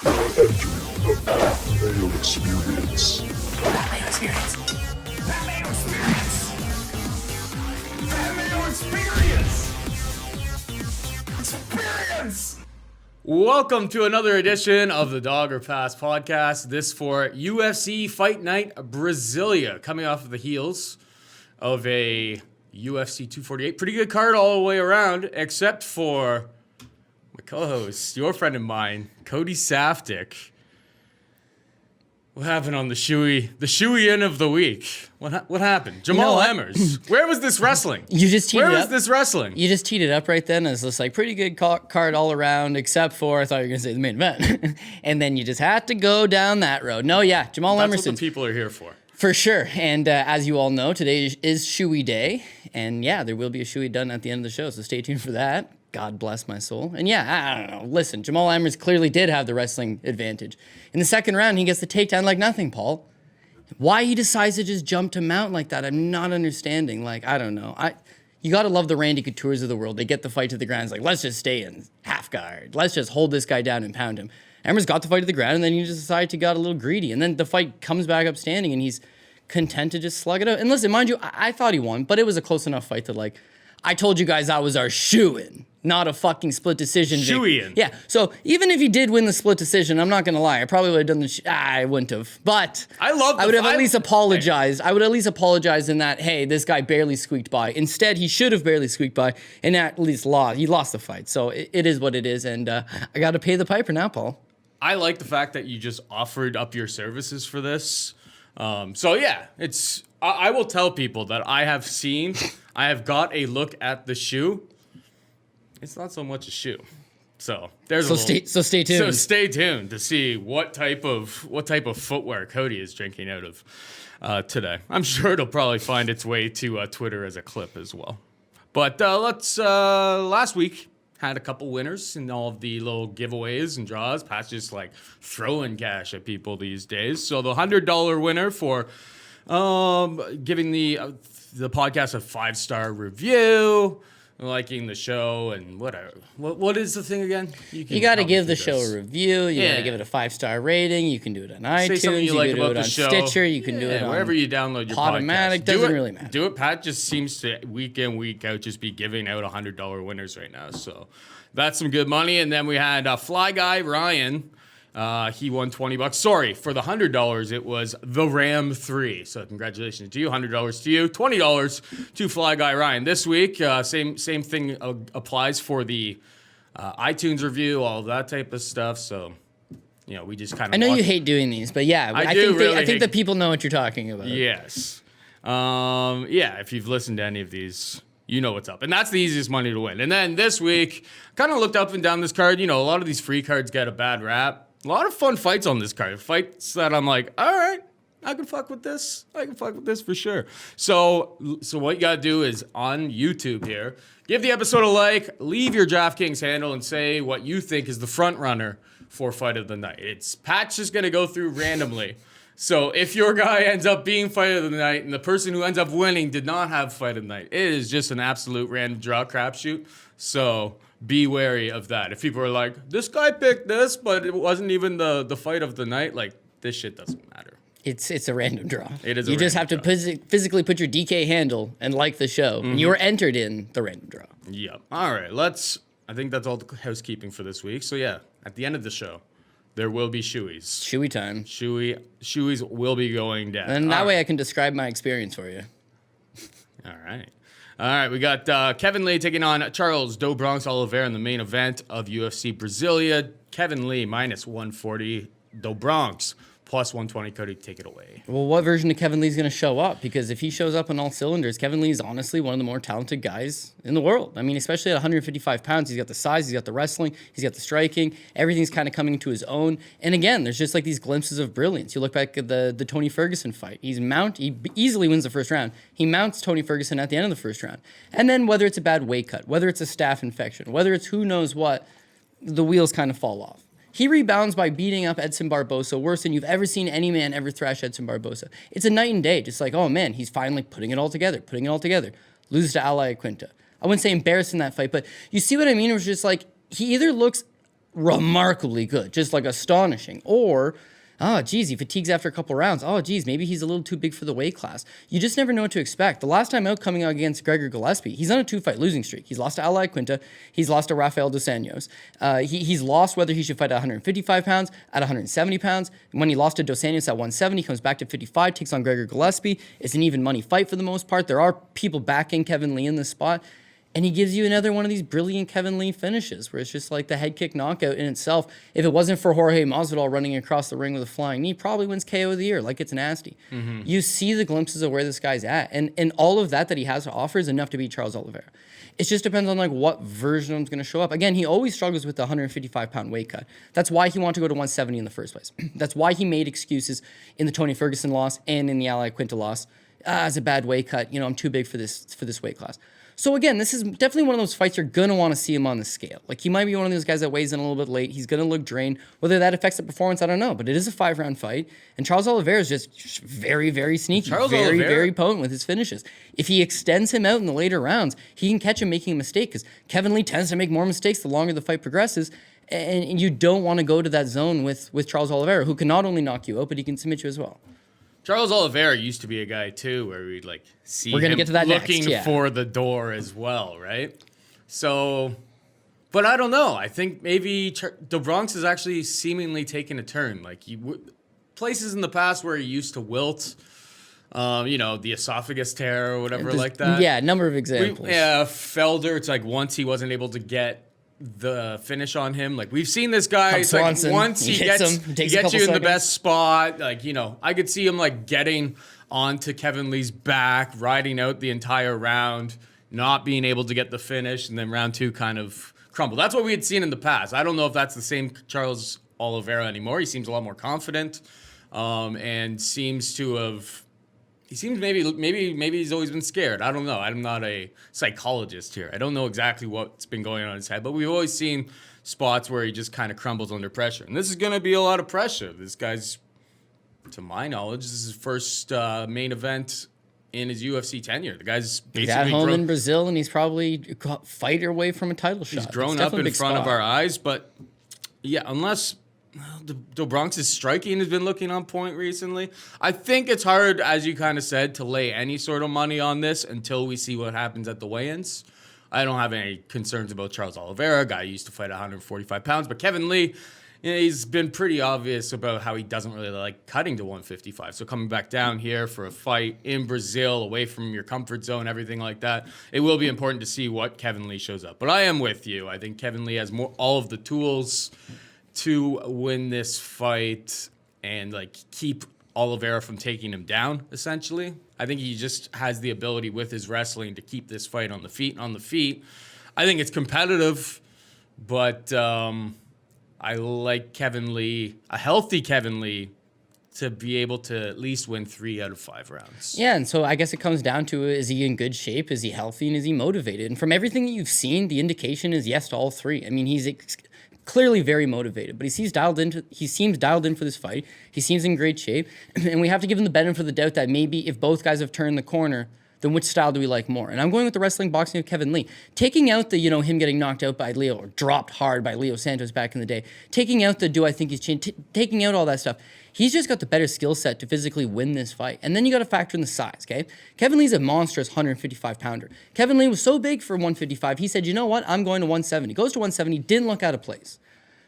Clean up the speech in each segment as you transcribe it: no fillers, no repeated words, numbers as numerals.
The Mayo Experience. That Mayo Experience. That Mayo Experience. That Mayo Experience. Experience. Welcome to another edition of the Dog or Pass podcast. This for UFC Fight Night Brasilia, coming off of the heels of a UFC 248. Pretty good card all the way around, except for my co-host, your friend of mine, Cody Saftic. What happened on the shoey in of the week? What happened? Jamal Emmers. Where was this wrestling? You just teed it up. Where was this wrestling? You just teed it up right then as this like pretty good card all around, except for I thought you were gonna say the main event, and then you just had to go down that road. No, yeah, Jamal That's Emerson. what the people are here for. For sure. And as you all know, today is Shoey Day. And yeah, there will be a Shoey done at the end of the show, so stay tuned for that. God bless my soul. And yeah, I don't know. Listen, Jamal Emmers clearly did have the wrestling advantage. In the second round, he gets the takedown like nothing, Paul. Why he decides to just jump to mount like that, I'm not understanding. Like, I don't know. You got to love the Randy Coutures of the world. They get the fight to the ground. It's like, let's just stay in half guard. Let's just hold this guy down and pound him. Emmers got the fight to the ground, and then he just decided to got a little greedy. And then the fight comes back up standing, and he's content to just slug it out. And listen, mind you, I thought he won, but it was a close enough fight that, like, I told you guys that was our shoe-in, not a fucking split decision. Shoe-in. Yeah, so even if he did win the split decision, I'm not going to lie, I probably would have done the I wouldn't have. But I would have at least apologized. I would at least apologize in that, hey, this guy barely squeaked by. Instead, he should have barely squeaked by and at least lost. He lost the fight. So it is what it is, and I got to pay the piper now, Paul. I like the fact that you just offered up your services for this. So yeah, I will tell people that I have got a look at the shoe. It's not so much a shoe. So stay tuned. So stay tuned to see what type of footwear Cody is drinking out of today. I'm sure it'll probably find its way to Twitter as a clip as well. But last week had a couple winners in all of the little giveaways and draws. Pat's just like throwing cash at people these days. So the $100 winner for giving the podcast a 5-star review, liking the show, and whatever. What is the thing again? You got to give the show a review. You got to give it a 5-star rating. You can do it on iTunes. You like can do it on Stitcher. You can do it on wherever you download your Podomatic. podcast. Doesn't really matter. Do it. Pat just seems to week in, week out just be giving out $100 winners right now. So that's some good money. And then we had Fly Guy Ryan. He won $20. Sorry, for the $100, it was the Ram 3. So congratulations to you. $100 to you. $20 to Fly Guy Ryan. This week, same thing applies for the iTunes review, all of that type of stuff. So, we just kind of. I know you hate doing these, but yeah, I think the people know what you're talking about. Yes. If you've listened to any of these, you know what's up. And that's the easiest money to win. And then this week, kind of looked up and down this card. A lot of these free cards get a bad rap. A lot of fun fights on this card. Fights that I'm like, all right, I can fuck with this. I can fuck with this for sure. So what you got to do is on YouTube here, give the episode a like, leave your DraftKings handle, and say what you think is the front runner for fight of the night. Pat's just going to go through randomly. So if your guy ends up being fight of the night and the person who ends up winning did not have fight of the night, it is just an absolute random draw crapshoot. So be wary of that. If people are like, this guy picked this, but it wasn't even the fight of the night, like, this shit doesn't matter. It's a random draw. It is. You just have to physically put your DK handle and like the show. Mm-hmm. You are entered in the random draw. Yep. All right. I think that's all the housekeeping for this week. So yeah, at the end of the show, there will be shoeys. Shoey time. Shoeys will be going down. And that way I can describe my experience for you. All right, we got Kevin Lee taking on Charles Do Bronx Oliveira in the main event of UFC Brasilia. Kevin Lee minus 140, Do Bronx plus 120. Cody, take it away. Well, what version of Kevin Lee is going to show up? Because if he shows up on all cylinders, Kevin Lee is honestly one of the more talented guys in the world. I mean, especially at 155 pounds, he's got the size, he's got the wrestling, he's got the striking. Everything's kind of coming to his own. And again, there's just like these glimpses of brilliance. You look back at the Tony Ferguson fight. He easily wins the first round. He mounts Tony Ferguson at the end of the first round. And then whether it's a bad weight cut, whether it's a staph infection, whether it's who knows what, the wheels kind of fall off. He rebounds by beating up Edson Barboza worse than you've ever seen any man ever thrash Edson Barboza. It's a night and day. Just like, oh man, he's finally putting it all together. Loses to Ally Quinta. I wouldn't say embarrassed in that fight, but you see what I mean? It was just like, he either looks remarkably good, just like astonishing. Or, oh, geez, he fatigues after a couple rounds. Oh, geez, maybe he's a little too big for the weight class. You just never know what to expect. The last time out, coming out against Gregor Gillespie, he's on a 2-fight losing streak. He's lost to Ali Quinta. He's lost to Rafael Dos Anjos. He's lost whether he should fight at 155 pounds, at 170 pounds. When he lost to Dos Anjos at 170, comes back to 55, takes on Gregor Gillespie. It's an even money fight for the most part. There are people backing Kevin Lee in this spot. And he gives you another one of these brilliant Kevin Lee finishes where it's just like the head kick knockout in itself. If it wasn't for Jorge Masvidal running across the ring with a flying knee, probably wins KO of the year. Like, it's nasty. You see the glimpses of where this guy's at. And all of that he has to offer is enough to beat Charles Oliveira. It just depends on like what version of him's going to show up. Again, he always struggles with the 155-pound weight cut. That's why he wanted to go to 170 in the first place. That's why he made excuses in the Tony Ferguson loss and in the Ali Quinta loss. It's a bad weight cut. I'm too big for this weight class. So again, this is definitely one of those fights you're going to want to see him on the scale. Like, he might be one of those guys that weighs in a little bit late. He's going to look drained. Whether that affects the performance, I don't know. But it is a 5-round fight. And Charles Oliveira is just very, very sneaky. Very potent with his finishes. If he extends him out in the later rounds, he can catch him making a mistake, because Kevin Lee tends to make more mistakes the longer the fight progresses. And you don't want to go to that zone with Charles Oliveira, who can not only knock you out, but he can submit you as well. Charles Oliveira used to be a guy tee, where we'd like see We're gonna him get to that looking next, for the door as well, right? So, but I don't know. I think maybe the Bronx has actually seemingly taken a turn. Like, places in the past where he used to wilt, the esophagus tear or whatever like that. Yeah, number of examples. Felder. It's like once he wasn't able to get the finish on him. Like, we've seen this guy. It's like once he gets you in the best spot. Like, I could see him like getting onto Kevin Lee's back, riding out the entire round, not being able to get the finish, and then round 2 kind of crumble. That's what we had seen in the past. I don't know if that's the same Charles Oliveira anymore. He seems a lot more confident, and seems to have. He seems maybe he's always been scared. I don't know. I'm not a psychologist here. I don't know exactly what's been going on in his head, but we've always seen spots where he just kind of crumbles under pressure. And this is going to be a lot of pressure. This guy's, to my knowledge, this is his first main event in his UFC tenure. The guy's basically he's at home in Brazil, and he's probably a fight away from a title shot. He's grown up in front of our eyes, but yeah, unless the Bronx's striking has been looking on point recently. I think it's hard, as you kind of said, to lay any sort of money on this until we see what happens at the weigh-ins. I don't have any concerns about Charles Oliveira, a guy who used to fight 145 pounds. But Kevin Lee, he's been pretty obvious about how he doesn't really like cutting to 155. So coming back down here for a fight in Brazil, away from your comfort zone, everything like that, it will be important to see what Kevin Lee shows up. But I am with you. I think Kevin Lee has all of the tools to win this fight and like keep Oliveira from taking him down, essentially. I think he just has the ability with his wrestling to keep this fight on the feet. I think it's competitive, but I like Kevin Lee, a healthy Kevin Lee, to be able to at least win 3 out of 5 rounds. Yeah, and so I guess it comes down to, is he in good shape? Is he healthy? And is he motivated? And from everything that you've seen, the indication is yes to all 3. I mean, he's clearly very motivated, but he seems dialed in for this fight. He seems in great shape, and we have to give him the benefit of the doubt that maybe if both guys have turned the corner, then which style do we like more? And I'm going with the wrestling boxing of Kevin Lee. Taking out the, him getting knocked out by Leo or dropped hard by Leo Santos back in the day. Taking out the, do I think he's changed? Taking out all that stuff. He's just got the better skill set to physically win this fight. And then you got to factor in the size, okay? Kevin Lee's a monstrous 155-pounder. Kevin Lee was so big for 155, he said, you know what? I'm going to 170. Goes to 170, didn't look out of place.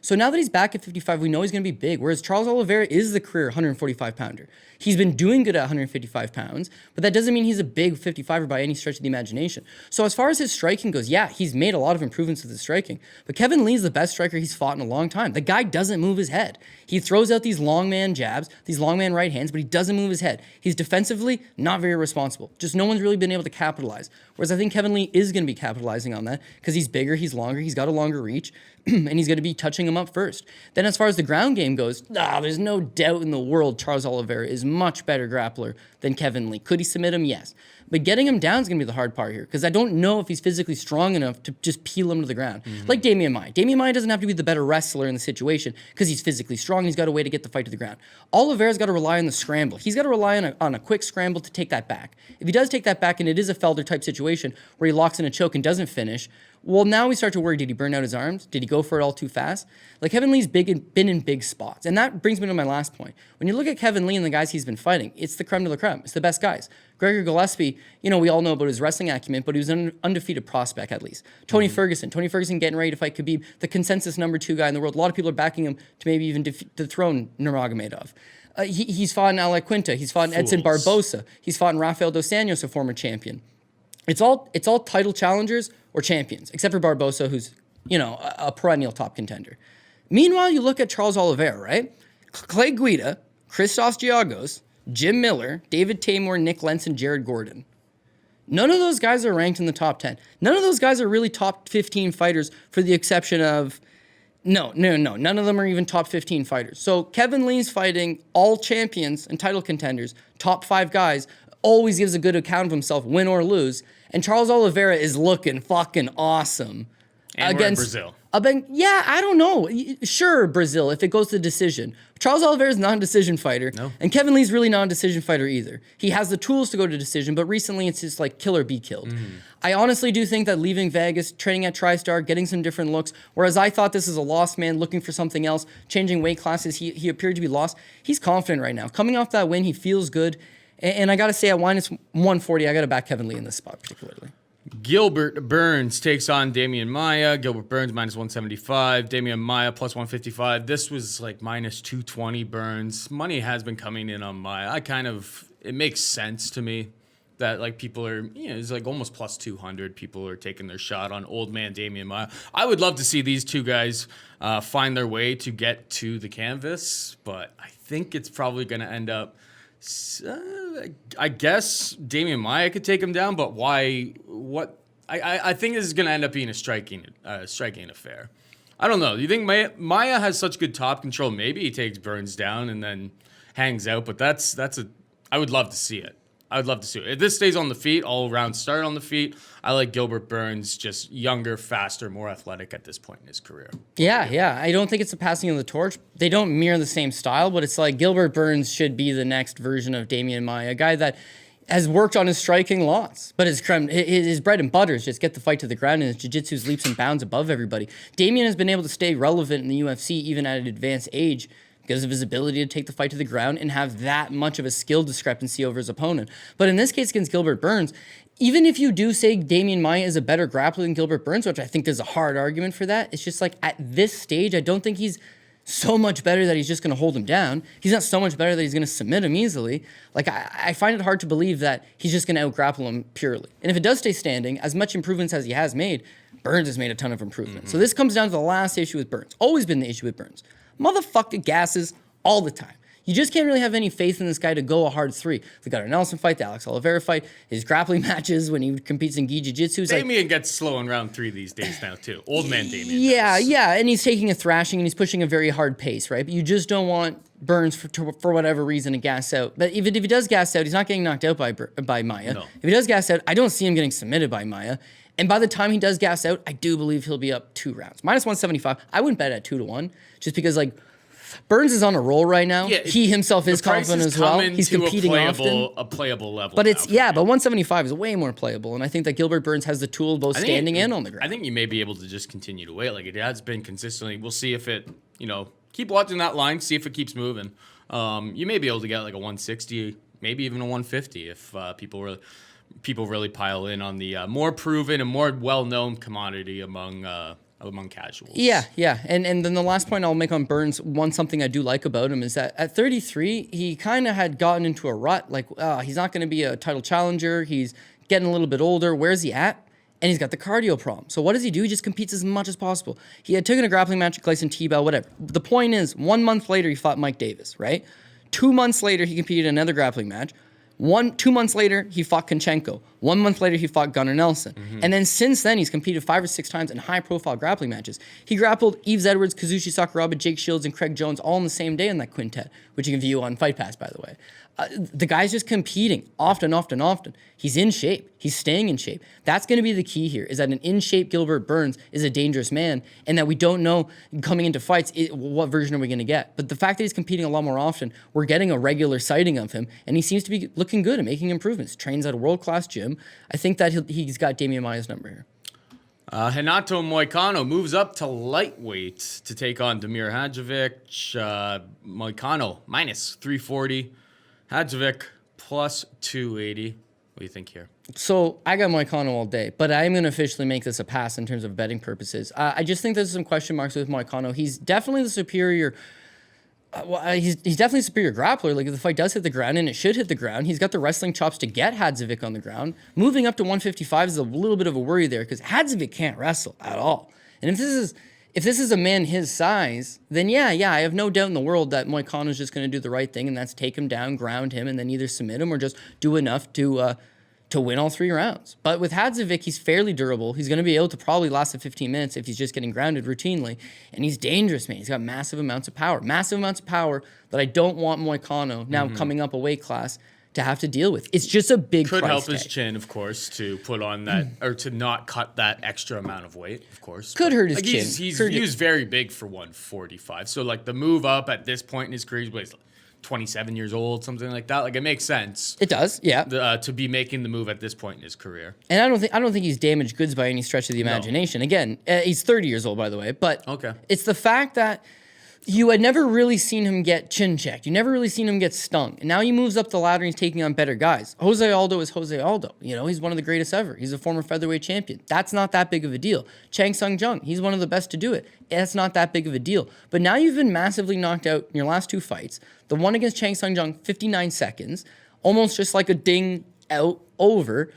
So now that he's back at 55, we know he's going to be big, whereas Charles Oliveira is the career 145-pounder. He's been doing good at 155 pounds, but that doesn't mean he's a big 55er by any stretch of the imagination. So as far as his striking goes, yeah, he's made a lot of improvements with his striking, but Kevin Lee's the best striker he's fought in a long time. The guy doesn't move his head. He throws out these long man jabs, these long man right hands, but he doesn't move his head. He's defensively not very responsible. Just no one's really been able to capitalize. Whereas I think Kevin Lee is going to be capitalizing on that because he's bigger, he's longer, he's got a longer reach, and he's going to be touching him up first. Then as far as the ground game goes, there's no doubt in the world Charles Oliveira is much better grappler than Kevin Lee. Could he submit him? Yes. But getting him down is going to be the hard part here because I don't know if he's physically strong enough to just peel him to the ground. Like Damian Maia. Damian Maia doesn't have to be the better wrestler in the situation because he's physically strong. He's got a way to get the fight to the ground. Oliveira's got to rely on the scramble. He's got to rely on a quick scramble to take that back. If he does take that back and it is a Felder type situation where he locks in a choke and doesn't finish, Well, now we start to worry, did he burn out his arms? Did he go for it all too fast? Like, Kevin Lee's been in big spots. And that brings me to my last point. When you look at Kevin Lee and the guys he's been fighting, it's the creme de la creme. It's the best guys. Gregor Gillespie, we all know about his wrestling acumen, but he was an undefeated prospect at least. Tony Ferguson getting ready to fight Khabib, the consensus number 2 guy in the world. A lot of people are backing him to maybe even dethrone Nurmagomedov. He's fought in Ale Quinta. He's fought in Edson Barbosa. He's fought in Rafael Dos Anjos, a former champion. It's all title challengers or champions, except for Barbosa, who's, a perennial top contender. Meanwhile, you look at Charles Oliveira, right? Clay Guida, Christos Giagos, Jim Miller, David Tamor, Nick Lenson, Jared Gordon. None of those guys are ranked in the top 10. None of those guys are really top 15 fighters, for the exception of... No. None of them are even top 15 fighters. So Kevin Lee's fighting all champions and title contenders, top 5 guys, always gives a good account of himself, win or lose. And Charles Oliveira is looking fucking awesome. And against Brazil. Yeah, I don't know. Sure, Brazil, if it goes to decision. Charles Oliveira is not a decision fighter. No. And Kevin Lee's really not a decision fighter either. He has the tools to go to decision, but recently it's just like kill or be killed. I honestly do think that leaving Vegas, training at TriStar, getting some different looks, whereas I thought this is a lost man looking for something else, changing weight classes, he appeared to be lost. He's confident right now. Coming off that win, he feels good. And I got to say, at minus 140, I got to back Kevin Lee in this spot particularly. Gilbert Burns takes on Damian Maia. Gilbert Burns minus 175. Damian Maia plus 155. This was like minus 220 Burns. Money has been coming in on Maia. It makes sense to me that like people are, it's like almost plus 200. People are taking their shot on old man Damian Maia. I would love to see these two guys find their way to get to the canvas, but I think it's probably going to end up. I guess Damian Maia could take him down, but why? What? I think this is going to end up being a striking affair. I don't know. Do you think Maia has such good top control? Maybe he takes Burns down and then hangs out, but I would love to see it. I would love to see it. If this stays on the feet, all around start on the feet, I like Gilbert Burns, just younger, faster, more athletic at this point in his career. Yeah. I don't think it's a passing of the torch. They don't mirror the same style, but it's like Gilbert Burns should be the next version of Damian Maia, a guy that has worked on his striking lots, but his bread and butter is just get the fight to the ground, and his jiu-jitsu's leaps and bounds above everybody. Damian has been able to stay relevant in the UFC even at an advanced age, because of his ability to take the fight to the ground and have that much of a skill discrepancy over his opponent. But in this case against Gilbert Burns, even if you do say Damian Maia is a better grappler than Gilbert Burns, which I think there's a hard argument for that, it's just like at this stage, I don't think he's so much better that he's just going to hold him down. He's not so much better that he's going to submit him easily. Like, I find it hard to believe that he's just going to out-grapple him purely. And if it does stay standing, as much improvements as he has made, Burns has made a ton of improvements. So this comes down to the last issue with Burns. Always been the issue with Burns. Motherfucker gasses all the time. You just can't really have any faith in this guy to go a hard 3. The Gunnar Nelson fight, the Alex Oliveira fight, his grappling matches when he competes in gi jiu-jitsu. Damian gets slow in round 3 these days now too. Old man Damian. Yeah, and he's taking a thrashing and he's pushing a very hard pace, right? But you just don't want Burns for whatever reason to gas out. But if he does gas out, he's not getting knocked out by Maia. No. If he does gas out, I don't see him getting submitted by Maia. And by the time he does gas out, I do believe he'll be up 2 rounds. Minus 175. I wouldn't bet at 2-1 just because like Burns is on a roll right now. Yeah, he himself is confident as well. He's competing often. A playable level. But but 175 is way more playable. And I think that Gilbert Burns has the tool both standing and on the ground. I think you may be able to just continue to wait. Like it has been consistently. We'll see if it, keep watching that line, see if it keeps moving. You may be able to get like a 160, maybe even a 150 if people really pile in on the more proven and more well-known commodity among casuals. Yeah. And then the last point I'll make on Burns, something I do like about him is that at 33, he kind of had gotten into a rut. Like, he's not going to be a title challenger. He's getting a little bit older. Where's he at? And he's got the cardio problem. So what does he do? He just competes as much as possible. He had taken a grappling match at Gleison T-Bell, whatever. The point is, 1 month later, he fought Mike Davis, right? 2 months later, he competed in another grappling match. 2 months later, he fought Kunchenko. 1 month later, he fought Gunnar Nelson. And then since then, he's competed 5 or 6 times in high-profile grappling matches. He grappled Yves Edwards, Kazushi Sakuraba, Jake Shields, and Craig Jones all on the same day in that quintet, which you can view on Fight Pass, by the way. The guy's just competing often. He's in shape. He's staying in shape. That's going to be the key here, is that an in-shape Gilbert Burns is a dangerous man, and that we don't know coming into fights what version are we going to get. But the fact that he's competing a lot more often, we're getting a regular sighting of him, and he seems to be looking good and making improvements. Trains at a world-class gym. I think that he's got Damian Maia's number here. Renato Moicano moves up to lightweight to take on Damir Hadzovic. Moicano minus 340. Hadzovic plus 280. What do you think here? So I got Moicano all day, but I'm going to officially make this a pass in terms of betting purposes. I just think there's some question marks with Moicano. He's definitely the superior. He's definitely a superior grappler. Like if the fight does hit the ground, and it should hit the ground, he's got the wrestling chops to get Hadzovic on the ground. Moving up to 155 is a little bit of a worry there because Hadzovic can't wrestle at all. And if this is a man his size, then yeah, I have no doubt in the world that Moicano is just going to do the right thing, and that's take him down, ground him, and then either submit him or just do enough to win all 3 rounds. But with Hadzovic, he's fairly durable. He's going to be able to probably last the 15 minutes if he's just getting grounded routinely. And he's dangerous, man. He's got massive amounts of power. Massive amounts of power that I don't want Moicano, now coming up a weight class, to have to deal with. It's just a big Could price help tag. his chin, of course, to put on that, or to not cut that extra amount of weight, of course. Could hurt his like chin. He was very big for 145. So, like, the move up at this point in his career, he's 27 years old, something like that. Like, it makes sense. It does, yeah. To be making the move at this point in his career. And I don't think he's damaged goods by any stretch of the imagination. Again, he's 30 years old, by the way. But it's the fact that you had never really seen him get chin checked. You never really seen him get stung. And now he moves up the ladder and he's taking on better guys. Jose Aldo is Jose Aldo. You know, he's one of the greatest ever. He's a former featherweight champion. That's not that big of a deal. Chang Sung Jung, he's one of the best to do it. That's not that big of a deal. But now you've been massively knocked out in your last 2 fights. The one against Chang Sung Jung, 59 seconds. Almost just like a ding out over.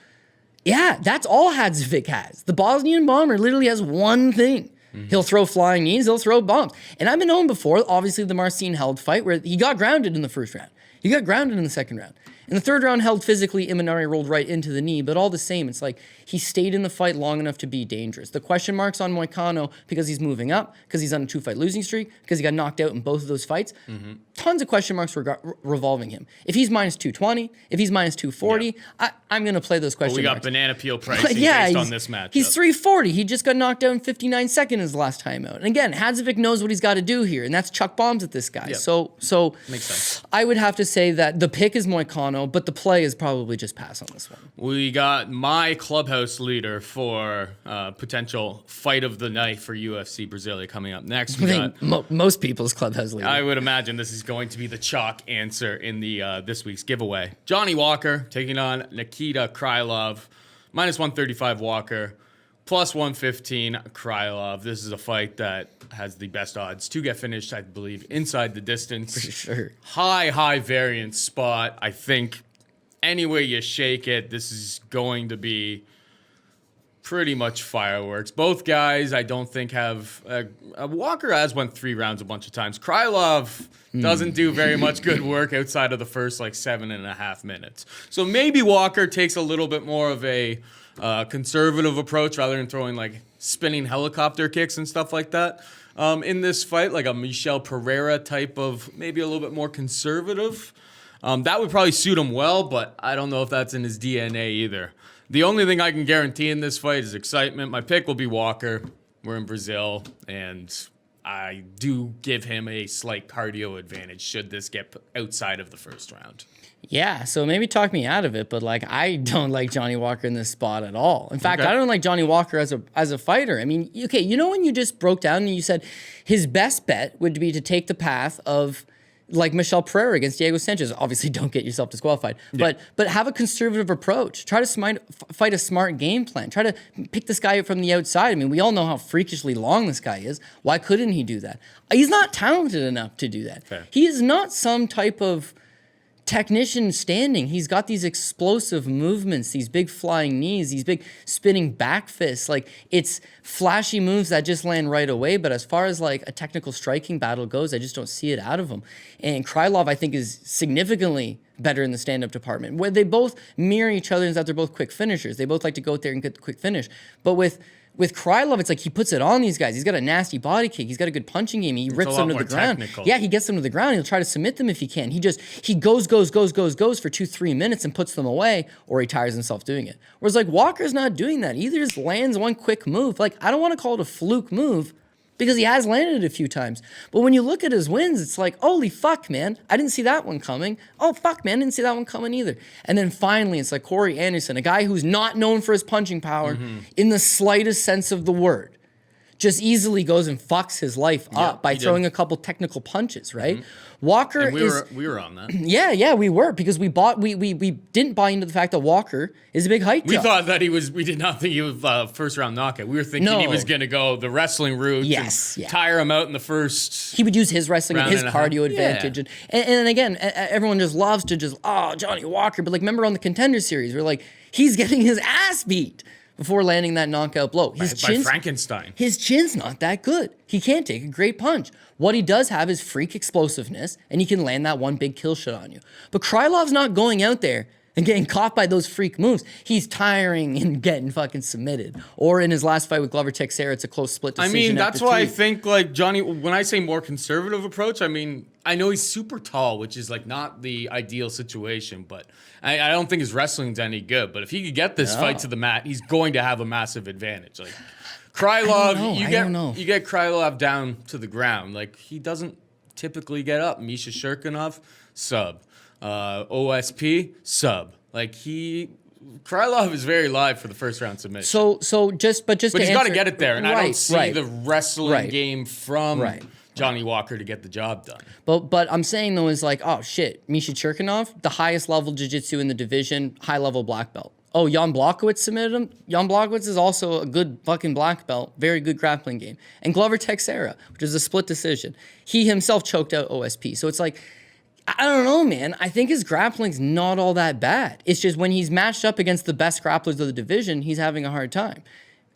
Yeah, that's all Hadzovic has. The Bosnian bomber literally has one thing. He'll throw flying knees, he'll throw bombs. And I've been known before, obviously the Marcin Held fight, where he got grounded in the first round. He got grounded in the second round. In the third round, Held physically, Imanari rolled right into the knee, but all the same, it's like he stayed in the fight long enough to be dangerous. The question marks on Moicano, because he's moving up, because he's on a 2-fight losing streak, because he got knocked out in both of those fights, tons of question marks revolving him. If he's minus 220, if he's minus 240, I'm going to play those question marks. We got banana peel pricing based on this matchup. He's 340. He just got knocked out in 59 seconds last time out. And again, Hadzovic knows what he's got to do here, and that's chuck bombs at this guy. Yep. So makes sense. I would have to say that the pick is Moicano, but the play is probably just pass on this one. We got my clubhouse leader for potential fight of the night for UFC Brasilia coming up next. I think most people's clubhouse leader. I would imagine this is going to be the chalk answer in the this week's giveaway. Johnny Walker taking on Nikita Krylov. Minus 135 Walker, plus 115 Krylov. This is a fight that has the best odds to get finished, I believe, inside the distance. For sure. High variance spot. I think any way you shake it, this is going to be pretty much fireworks. Both guys, I don't think have... Walker has went 3 rounds a bunch of times. Krylov doesn't do very much good work outside of the first 7.5 minutes. So maybe Walker takes a little bit more of a conservative approach rather than throwing spinning helicopter kicks and stuff like that. In this fight, like a Michel Pereira type of maybe a little bit more conservative. That would probably suit him well, but I don't know if that's in his DNA either. The only thing I can guarantee in this fight is excitement. My pick will be Walker. We're in Brazil, and I do give him a slight cardio advantage should this get outside of the first round. Yeah, so maybe talk me out of it, but I don't like Johnny Walker in this spot at all. In fact, I don't like Johnny Walker as a fighter. I mean, okay, you know when you just broke down and you said his best bet would be to take the path of Michel Pereira against Diego Sanchez. Obviously, don't get yourself disqualified, but have a conservative approach. Try to fight a smart game plan. Try to pick this guy up from the outside. I mean, we all know how freakishly long this guy is. Why couldn't he do that? He's not talented enough to do that. Fair. He is not some type of technician standing. He's got these explosive movements, these big flying knees, these big spinning back fists. It's flashy moves that just land right away. But as far as a technical striking battle goes, I just don't see it out of him. And Krylov, I think, is significantly better in the stand-up department, where they both mirror each other in that they're both quick finishers. They both like to go out there and get the quick finish. But with Krylov, it's he puts it on these guys. He's got a nasty body kick. He's got a good punching game. He rips them to the ground. Technical. Yeah, he gets them to the ground. He'll try to submit them if he can. He goes for 2-3 minutes and puts them away, or he tires himself doing it. Whereas Walker's not doing that. Either just lands one quick move. I don't want to call it a fluke move, because he has landed it a few times. But when you look at his wins, it's like, holy fuck, man, I didn't see that one coming. Oh, fuck, man, didn't see that one coming either. And then finally, it's like Corey Anderson, a guy who's not known for his punching power in the slightest sense of the word, just easily goes and fucks his life up by throwing a couple technical punches, right? Walker And we were on that. Yeah, we were, because we didn't buy into the fact that Walker is a big height We tough. thought that we did not think he was first round knockout. We were thinking he was going to go the wrestling route and tire him out in the first. He would use his wrestling and his cardio advantage. Yeah. And again, everyone just loves to Johnny Walker. But like, remember on the Contender Series, we're like, he's getting his ass beat before landing that knockout blow. By Frankenstein. His chin's not that good. He can't take a great punch. What he does have is freak explosiveness, and he can land that one big kill shot on you. But Krylov's not going out there and getting caught by those freak moves. He's tiring and getting fucking submitted. Or in his last fight with Glover Teixeira, it's a close split decision. I mean, that's after why I 3. think, like, Johnny, when I say more conservative approach, I mean, I know he's super tall, which is, like, not the ideal situation, but I don't think his wrestling's any good. But if he could get this fight to the mat, he's going to have a massive advantage. Like, Krylov, you get Krylov down to the ground. Like, he doesn't typically get up. Misha Shirkinov, sub. OSP, sub. Like, Krylov is very live for the first round submission. So just But he's got to get it there, and I don't see the wrestling game from Johnny Walker to get the job done. But I'm saying though is like, oh shit, Misha Cherkinov, the highest level jiu-jitsu in the division, high level black belt. Oh, Jan Blachowicz submitted him. Jan Blachowicz is also a good fucking black belt, very good grappling game. And Glover Teixeira, which is a split decision, he himself choked out OSP. So it's like, I don't know, man. I think his grappling's not all that bad. It's just when he's matched up against the best grapplers of the division, he's having a hard time.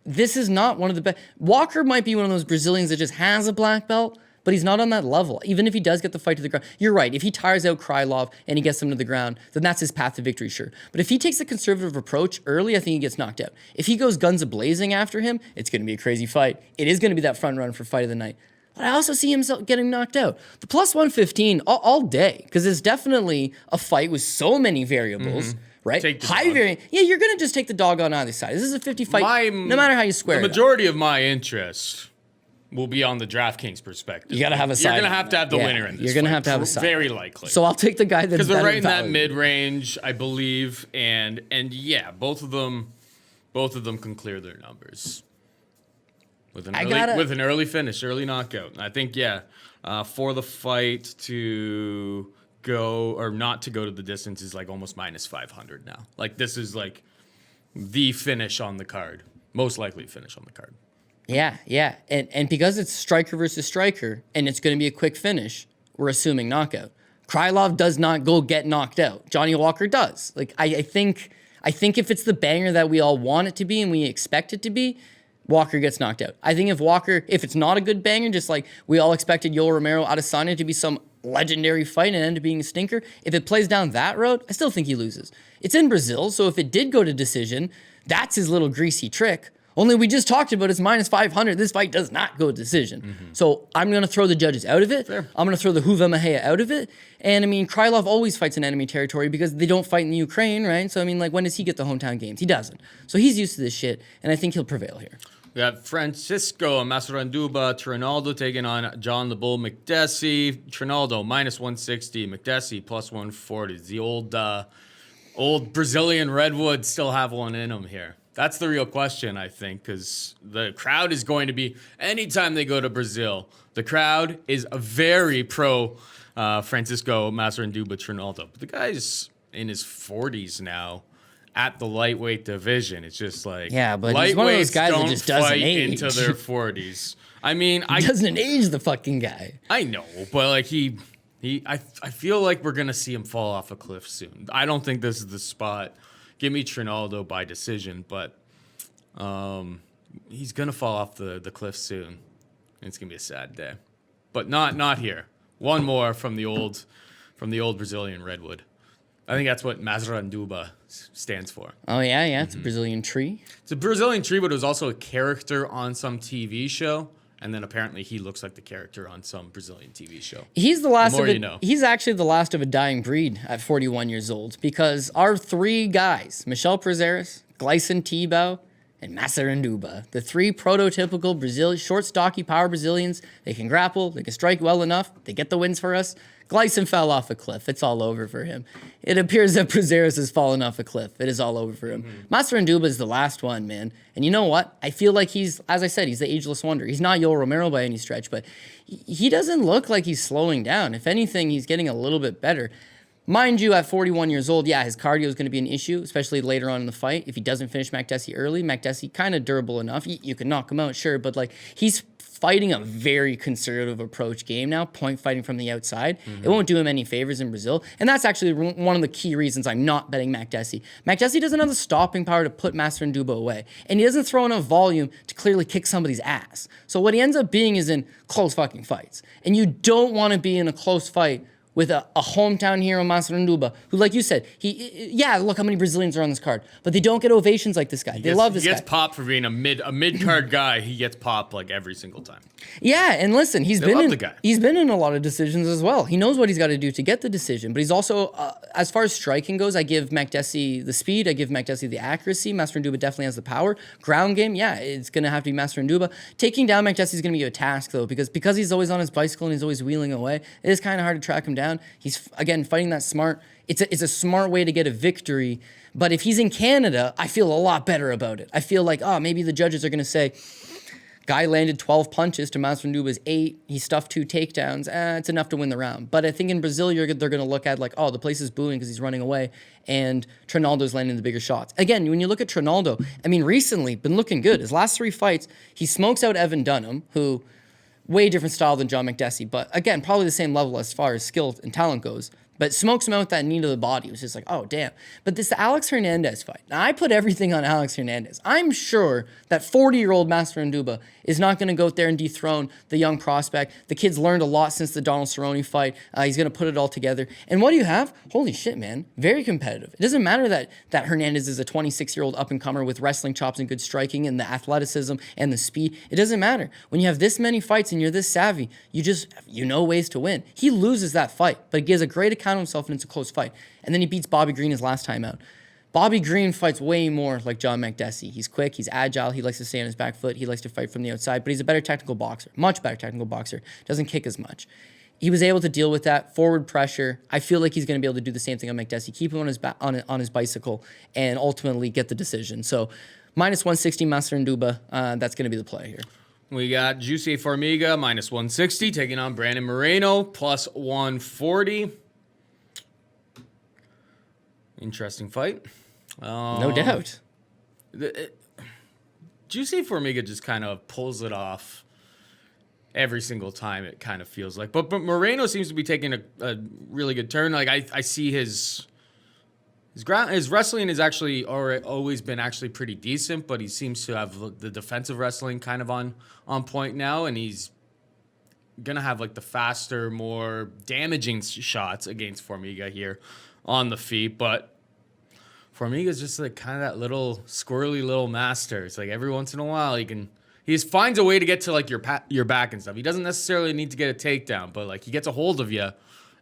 This is not one of the best. Walker might be one of those Brazilians that just has a black belt, but he's not on that level. Even if he does get the fight to the ground. You're right. If he tires out Krylov and he gets him to the ground, then that's his path to victory, sure. But if he takes a conservative approach early, I think he gets knocked out. If he goes guns a-blazing after him, it's going to be a crazy fight. It is going to be that front run for fight of the night. But I also see him getting knocked out. The plus 115 all day, because it's definitely a fight with so many variables, right? High variant. Yeah, you're going to just take the dog on either side. This is a 50 fight, no matter how you square it. The majority of my interest will be on the DraftKings perspective. You got to have a side. You're going to have the winner in this You're going to fight. have a side. Very likely. So I'll take the guy that's because they're right in that value. mid-range, I believe, and yeah, both of them can clear their numbers. With an early finish, early knockout. I think, for the fight to go or not to go to the distance is like almost minus 500 now. Like, this is like the finish on the card. Most likely finish on the card. Yeah. And because it's striker versus striker and it's going to be a quick finish, we're assuming knockout. Krylov does not go get knocked out. Johnny Walker does. Like, I think if it's the banger that we all want it to be and we expect it to be, Walker gets knocked out. I think if it's not a good banger, just like we all expected Yoel Romero Adesanya to be some legendary fight and end up being a stinker, if it plays down that road, I still think he loses. It's in Brazil, so if it did go to decision, that's his little greasy trick. Only we just talked about it's minus 500. This fight does not go to decision. So I'm going to throw the judges out of it. Fair. I'm going to throw the Huva Mahea out of it. And I mean, Krylov always fights in enemy territory because they don't fight in the Ukraine, right? So I mean, like, when does he get the hometown games? He doesn't. So he's used to this shit, and I think he'll prevail here. We got Francisco Massaranduba, Trinaldo taking on John the Bull Makdessi. Trinaldo minus 160, Makdessi plus 140. The old Brazilian Redwood still have one in them here. That's the real question, I think, because the crowd is going to be, anytime they go to Brazil, the crowd is a very pro Francisco Massaranduba Trinaldo. But the guy's in his 40s now at the lightweight division. It's just like, but he's one of those guys that just doesn't age into their 40s. I mean, he doesn't age, the fucking guy. I know, but like I feel like we're gonna see him fall off a cliff soon. I don't think this is the spot. Give me Trinaldo by decision, but he's gonna fall off the cliff soon. And it's gonna be a sad day, but not here. One more from the old Brazilian Redwood. I think that's what Massaranduba stands for. Oh yeah, it's a Brazilian tree. It's a Brazilian tree, but it was also a character on some TV show. And then apparently he looks like the character on some Brazilian TV show. He's the last of it. He's actually the last of a dying breed at 41 years old, because our three guys, Michel Prazeres, Gleison Tebow, and Massaranduba. The three prototypical short, stocky power Brazilians. They can grapple, they can strike well enough, they get the wins for us. Gleison fell off a cliff. It's all over for him. It appears that Prazeres has fallen off a cliff. It is all over for him. Massaranduba is the last one, man. And you know what? I feel like he's, as I said, he's the ageless wonder. He's not Yoel Romero by any stretch, but he doesn't look like he's slowing down. If anything, he's getting a little bit better. Mind you, at 41 years old, yeah, his cardio is going to be an issue, especially later on in the fight. If he doesn't finish Makdessi early, Makdessi kind of durable enough. You can knock him out, sure, but like he's fighting a very conservative approach game now, point fighting from the outside. It won't do him any favors in Brazil. And that's actually one of the key reasons I'm not betting Makdessi. Makdessi doesn't have the stopping power to put Massaranduba away. And he doesn't throw enough volume to clearly kick somebody's ass. So what he ends up being is in close fucking fights. And you don't want to be in a close fight with a hometown hero, Massaranduba, who, like you said, look how many Brazilians are on this card, but they don't get ovations like this guy. They love this guy. He gets popped for being a mid-card guy. He gets popped like every single time. Yeah, and listen, he's been in a lot of decisions as well. He knows what he's got to do to get the decision, but he's also, as far as striking goes, I give Makdessi the speed, I give Makdessi the accuracy. Massaranduba definitely has the power. Ground game, yeah, it's going to have to be Massaranduba. Taking down Makdessi is going to be a task, though, because he's always on his bicycle and he's always wheeling away. It is kind of hard to track him down. He's, again, fighting that smart. It's a smart way to get a victory. But if he's in Canada, I feel a lot better about it. I feel like, maybe the judges are going to say, guy landed 12 punches to Massaranduba's 8. He stuffed 2 takedowns. It's enough to win the round. But I think in Brazil, they're going to look at like, the place is booing because he's running away. And Trinaldo's landing the bigger shots. Again, when you look at Trinaldo, I mean, recently, been looking good. His last 3 fights, he smokes out Evan Dunham, who... way different style than John Makdessi, but again, probably the same level as far as skill and talent goes. But smokes him out with that knee to the body. It was just like, oh, damn. But this Alex Hernandez fight. Now, I put everything on Alex Hernandez. I'm sure that 40-year-old Massaranduba is not going to go out there and dethrone the young prospect. The kid's learned a lot since the Donald Cerrone fight. He's going to put it all together. And what do you have? Holy shit, man. Very competitive. It doesn't matter that Hernandez is a 26-year-old up-and-comer with wrestling chops and good striking and the athleticism and the speed. It doesn't matter. When you have this many fights and you're this savvy, you know ways to win. He loses that fight, but he gives a great account of himself and it's a close fight. And then he beats Bobby Green his last time out. Bobby Green fights way more like John Makdessi. He's quick, he's agile, he likes to stay on his back foot, he likes to fight from the outside, but he's a better technical boxer, much better technical boxer, doesn't kick as much. He was able to deal with that forward pressure. I feel like he's going to be able to do the same thing on Makdessi, keep him on his bicycle, and ultimately get the decision. So minus 160 Massaranduba, that's going to be the play here. We got Juicy Formiga, minus 160, taking on Brandon Moreno, plus 140. Interesting fight. No doubt. Juicy Formiga just kind of pulls it off every single time, it kind of feels like. But Moreno seems to be taking a really good turn. Like, I see his wrestling has actually always been actually pretty decent, but he seems to have the defensive wrestling kind of on point now, and he's going to have like the faster, more damaging shots against Formiga here on the feet. But Formiga's just like kind of that little squirrely little master. It's like every once in a while he just finds a way to get to like your back and stuff. He doesn't necessarily need to get a takedown, but like he gets a hold of you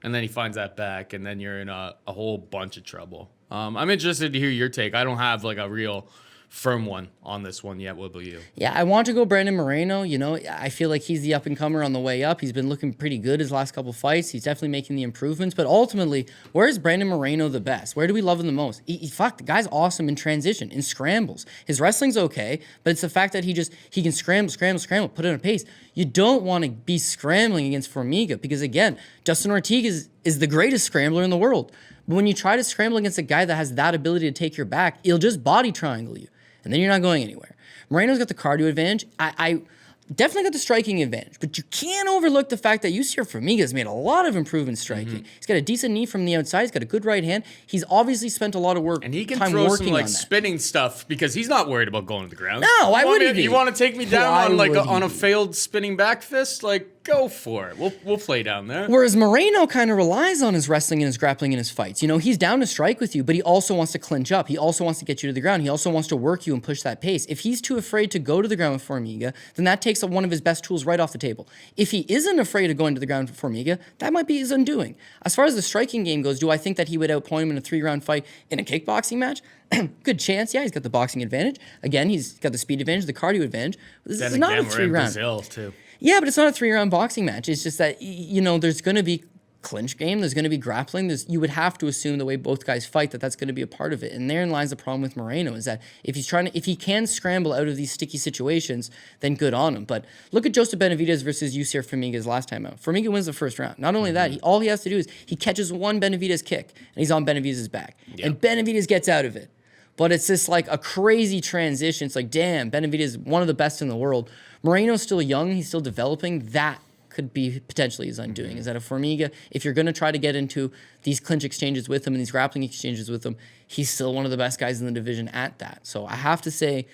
and then he finds that back and then you're in a whole bunch of trouble. I'm interested to hear your take. I don't have like a real firm one on this one yet. What about you? Yeah, I want to go Brandon Moreno. You know, I feel like he's the up-and-comer on the way up. He's been looking pretty good his last couple fights. He's definitely making the improvements. But ultimately, where is Brandon Moreno the best? Where do we love him the most? The guy's awesome in transition, in scrambles. His wrestling's okay, but it's the fact that he can scramble, put in a pace. You don't want to be scrambling against Formiga because, again, Justin Ortiz is the greatest scrambler in the world. But when you try to scramble against a guy that has that ability to take your back, he'll just body triangle you. And then you're not going anywhere. Moreno's got the cardio advantage. I definitely got the striking advantage, but you can't overlook the fact that Yusir Formiga's made a lot of improvements striking. He's got a decent knee from the outside. He's got a good right hand. He's obviously spent a lot of work and he can time throw working some like on that. spinning stuff because he's not worried about going to the ground. No, why would he be? You want to take me down Why on like would on he a be? failed spinning back fist? Like go for it. We'll play down there. Whereas Moreno kind of relies on his wrestling and his grappling and his fights. You know, he's down to strike with you, but he also wants to clinch up. He also wants to get you to the ground. He also wants to work you and push that pace. If he's too afraid to go to the ground with Formiga, then that takes one of his best tools right off the table. If he isn't afraid of going to the ground with Formiga, that might be his undoing. As far as the striking game goes, do I think that he would outpoint him in a 3-round fight in a kickboxing match? Good chance. Yeah, he's got the boxing advantage. Again, he's got the speed advantage, the cardio advantage. This is not a 3-round. Brazil too. Yeah, but it's not a 3-round boxing match. It's just that, you know, there's going to be clinch game. There's going to be grappling. You would have to assume the way both guys fight that's going to be a part of it. And therein lies the problem with Moreno is that if he can scramble out of these sticky situations, then good on him. But look at Joseph Benavidez versus Yusir Formiga's last time out. Formiga wins the first round. Not only that, all he has to do is he catches one Benavidez kick and he's on Benavidez's back. Yep. And Benavidez gets out of it. But it's just like a crazy transition. It's like, damn, Benavidez is one of the best in the world. Moreno's still young. He's still developing. That could be potentially his undoing. Is that a Formiga, if you're going to try to get into these clinch exchanges with him and these grappling exchanges with him, he's still one of the best guys in the division at that. So I have to say,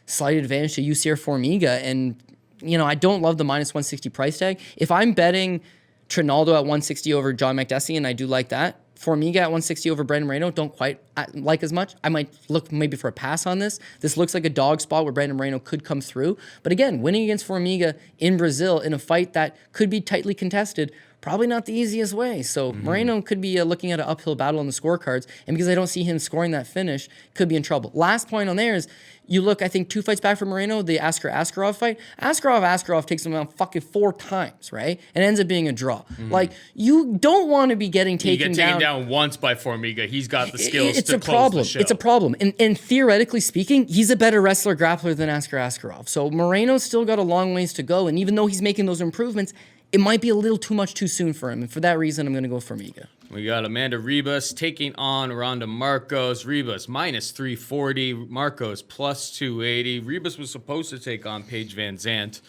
slight advantage to UCR Formiga. And, you know, I don't love the minus 160 price tag. If I'm betting Trinaldo at 160 over John Makdessi, and I do like that, Formiga at 160 over Brandon Moreno, don't quite like as much. I might look maybe for a pass on this. This looks like a dog spot where Brandon Moreno could come through. But again, winning against Formiga in Brazil in a fight that could be tightly contested, probably not the easiest way. So Moreno could be looking at an uphill battle on the scorecards. And because I don't see him scoring that finish, could be in trouble. Last point on there is, you look, I think 2 fights back for Moreno, the Askarov fight. Askarov takes him out fucking 4 times, right? And ends up being a draw. Like, you don't want to be getting taken down. You get taken down once by Formiga. He's got the skills it's to a close problem. the show. It's a problem. And theoretically speaking, he's a better wrestler grappler than Askarov. So Moreno's still got a long ways to go. And even though he's making those improvements, it might be a little too much too soon for him. And for that reason, I'm going to go Formiga. We got Amanda Ribas taking on Ronda Markos. Ribas minus 340, Markos plus 280. Ribas was supposed to take on Paige Van Zandt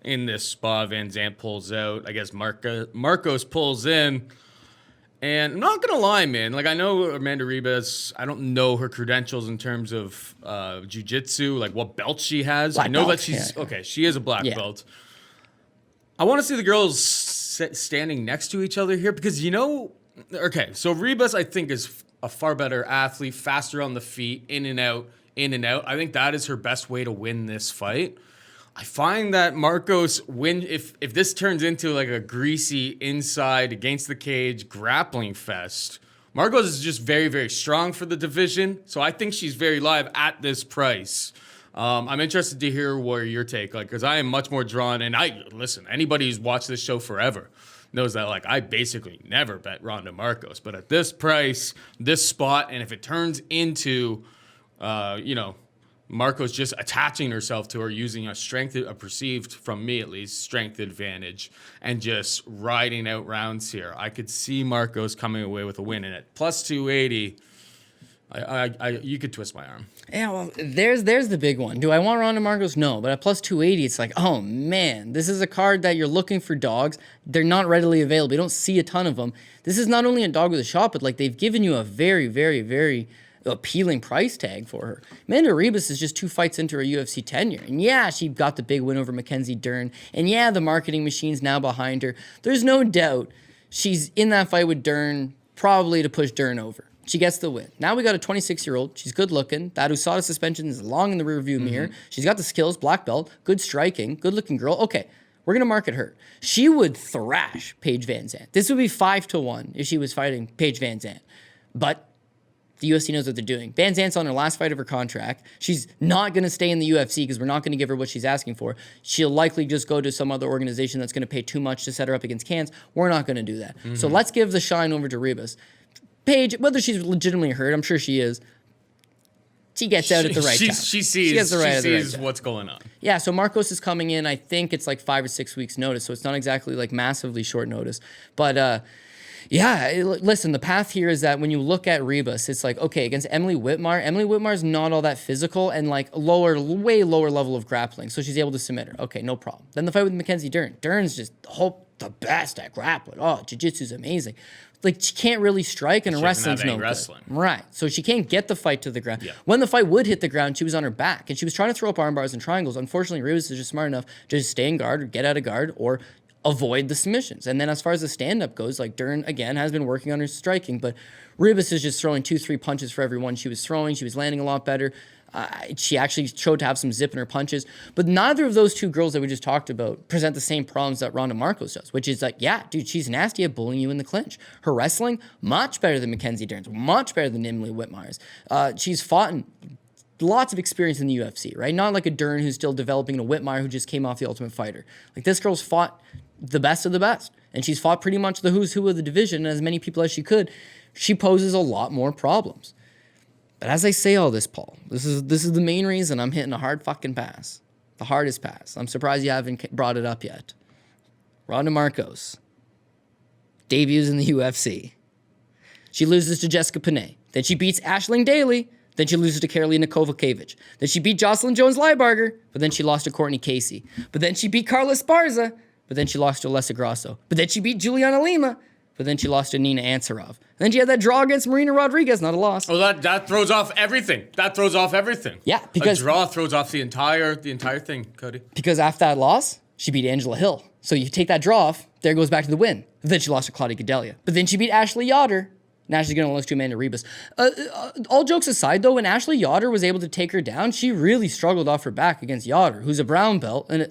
in this spot. Van Zandt pulls out. I guess Markos pulls in. And I'm not going to lie, man. Like, I know Amanda Ribas, I don't know her credentials in terms of jiu-jitsu, like what belt she has. Black I know belt, that she's, okay, she is a black belt. I want to see the girls standing next to each other here because, you know, okay, so Ribas, I think, is a far better athlete, faster on the feet, in and out, in and out. I think that is her best way to win this fight. I find that Markos if this turns into like a greasy inside against the cage grappling fest, Markos is just very, very strong for the division. So I think she's very live at this price. I'm interested to hear where your take, like, because I am much more drawn. And listen, anybody who's watched this show forever knows that, like, I basically never bet Ronda Markos. But at this price, this spot, and if it turns into, you know, Markos just attaching herself to her, using a perceived, from me at least, strength advantage, and just riding out rounds here, I could see Markos coming away with a win. And at plus 280, you could twist my arm. Yeah, well, there's the big one. Do I want Ronda Markos? No, but at plus 280, it's like, oh man, this is a card that you're looking for dogs. They're not readily available. You don't see a ton of them. This is not only a dog with a shot, but like they've given you a very, very, very appealing price tag for her. Amanda Ribas is just 2 fights into her UFC tenure. And yeah, she got the big win over Mackenzie Dern. And yeah, the marketing machine's now behind her. There's no doubt she's in that fight with Dern probably to push Dern over. She gets the win. Now we got a 26-year-old. She's good looking. That USADA suspension is long in the rearview mirror. She's got the skills, black belt, good striking, good looking girl. Okay, we're going to market her. She would thrash Paige Van Zandt. This would be 5-1 if she was fighting Paige Van Zandt. But the UFC knows what they're doing. Van Zandt's on her last fight of her contract. She's not going to stay in the UFC because we're not going to give her what she's asking for. She'll likely just go to some other organization that's going to pay too much to set her up against cans. We're not going to do that. So let's give the shine over to Ribas. Paige, whether she's legitimately hurt, I'm sure she is. She gets out at the right time. She sees what's going on. Yeah, so Markos is coming in. I think it's like 5 or 6 weeks notice, so it's not exactly like massively short notice. But yeah, listen, the path here is that when you look at Ribas, it's like, okay, against Emily Whitmar's not all that physical and like way lower level of grappling, so she's able to submit her. Okay, no problem. Then the fight with Mackenzie Dern. Dern's just the best at grappling. Oh, jiu-jitsu's amazing. Like, she can't really strike, and her wrestling's no good. Right. So she can't get the fight to the ground. Yeah. When the fight would hit the ground, she was on her back, and she was trying to throw up arm bars and triangles. Unfortunately, Ribas is just smart enough to just stay in guard or get out of guard or avoid the submissions. And then as far as the stand-up goes, like Dern, again, has been working on her striking, but Ribas is just throwing 2-3 punches for every one she was throwing. She was landing a lot better. She actually showed to have some zip in her punches. But neither of those two girls that we just talked about present the same problems that Ronda Markos does, which is like, yeah, dude, she's nasty at bullying you in the clinch. Her wrestling, much better than Mackenzie Dern's, much better than Emily Whitmire's. She's fought in lots of experience in the UFC, right? Not like a Dern who's still developing, and a Whitmire who just came off the Ultimate Fighter. Like, this girl's fought the best of the best, and she's fought pretty much the who's who of the division, and as many people as she could. She poses a lot more problems. But as I say all this, Paul, this is the main reason I'm hitting a hard fucking pass. The hardest pass. I'm surprised you haven't brought it up yet. Ronda Markos debuts in the UFC. She loses to Jessica Panay. Then she beats Aisling Daly. Then she loses to Karolina Kovacevic. Then she beat Jocelyn Jones-Lybarger. But then she lost to Courtney Casey. But then she beat Carla Esparza. But then she lost to Alessa Grasso. But then she beat Juliana Lima. But then she lost to Nina Ansarov. And then she had that draw against Marina Rodriguez, not a loss. Well, that throws off everything. That throws off everything. Yeah, because a draw throws off the entire thing, Cody. Because after that loss, she beat Angela Hill. So you take that draw off, there goes back to the win. Then she lost to Claudia Gadelia. But then she beat Ashley Yoder. Now she's going to lose to Amanda Ribas. All jokes aside, though, when Ashley Yoder was able to take her down, she really struggled off her back against Yoder, who's a brown belt, and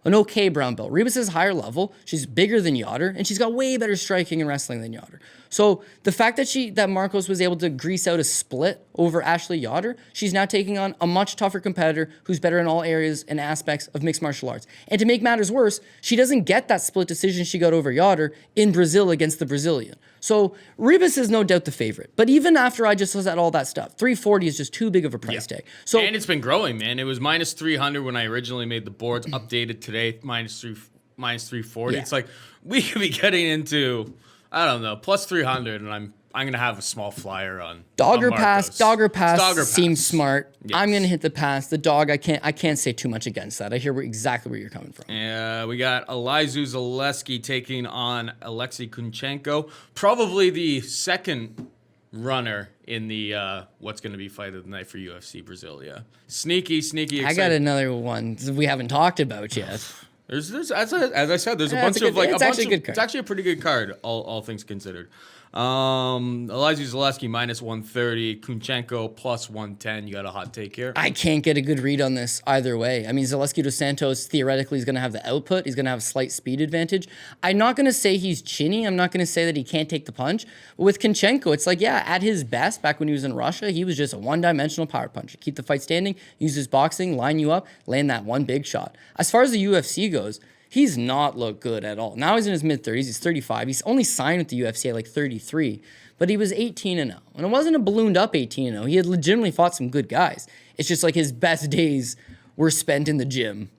an okay brown belt. Ribas is higher level. She's bigger than Yoder, and she's got way better striking and wrestling than Yoder. So the fact that Markos was able to grease out a split over Ashley Yoder, she's now taking on a much tougher competitor who's better in all areas and aspects of mixed martial arts. And to make matters worse, she doesn't get that split decision she got over Yoder in Brazil against the Brazilian. So Ribas is no doubt the favorite. But even after I just said all that stuff, 340 is just too big of a price tag. So, and it's been growing, man. It was minus 300 when I originally made the boards, updated today, minus 340. Yeah. It's like we could be getting into, I don't know, plus 300, and I'm going to have a small flyer on Dogger Markos. pass seems smart. Yes. I'm going to hit the pass. The dog, I can't say too much against that. I hear exactly where you're coming from. Yeah, we got Elizu Zaleski taking on Alexei Kunchenko. Probably the second runner in the what's going to be fight of the night for UFC Brasilia. Sneaky. Exciting. I got another one we haven't talked about yet. There's as I said, there's a bunch of it's actually a pretty good card, all things considered. Elizu Zaleski minus 130, Kunchenko plus 110. You got a hot take here? I can't get a good read on this either way. I mean, Zaleski dos Santos theoretically is going to have the output. He's going to have a slight speed advantage. I'm not going to say he's chinny. I'm not going to say that he can't take the punch. But with Kunchenko, it's like, yeah, at his best, back when he was in Russia, he was just a one-dimensional power puncher. Keep the fight standing, use his boxing, line you up, land that one big shot. As far as the UFC goes, he's not looked good at all. Now he's in his mid-30s. He's 35. He's only signed with the UFC at like 33. But he was 18-0. And it wasn't a ballooned up 18-0. He had legitimately fought some good guys. It's just like his best days were spent in the gym.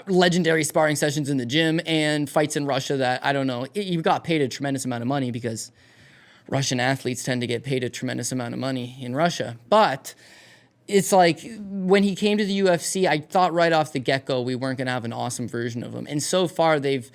Legendary sparring sessions in the gym and fights in Russia that, I don't know, you got paid a tremendous amount of money because Russian athletes tend to get paid a tremendous amount of money in Russia. But it's like when he came to the UFC, I thought right off the get-go we weren't going to have an awesome version of him. And so far, they've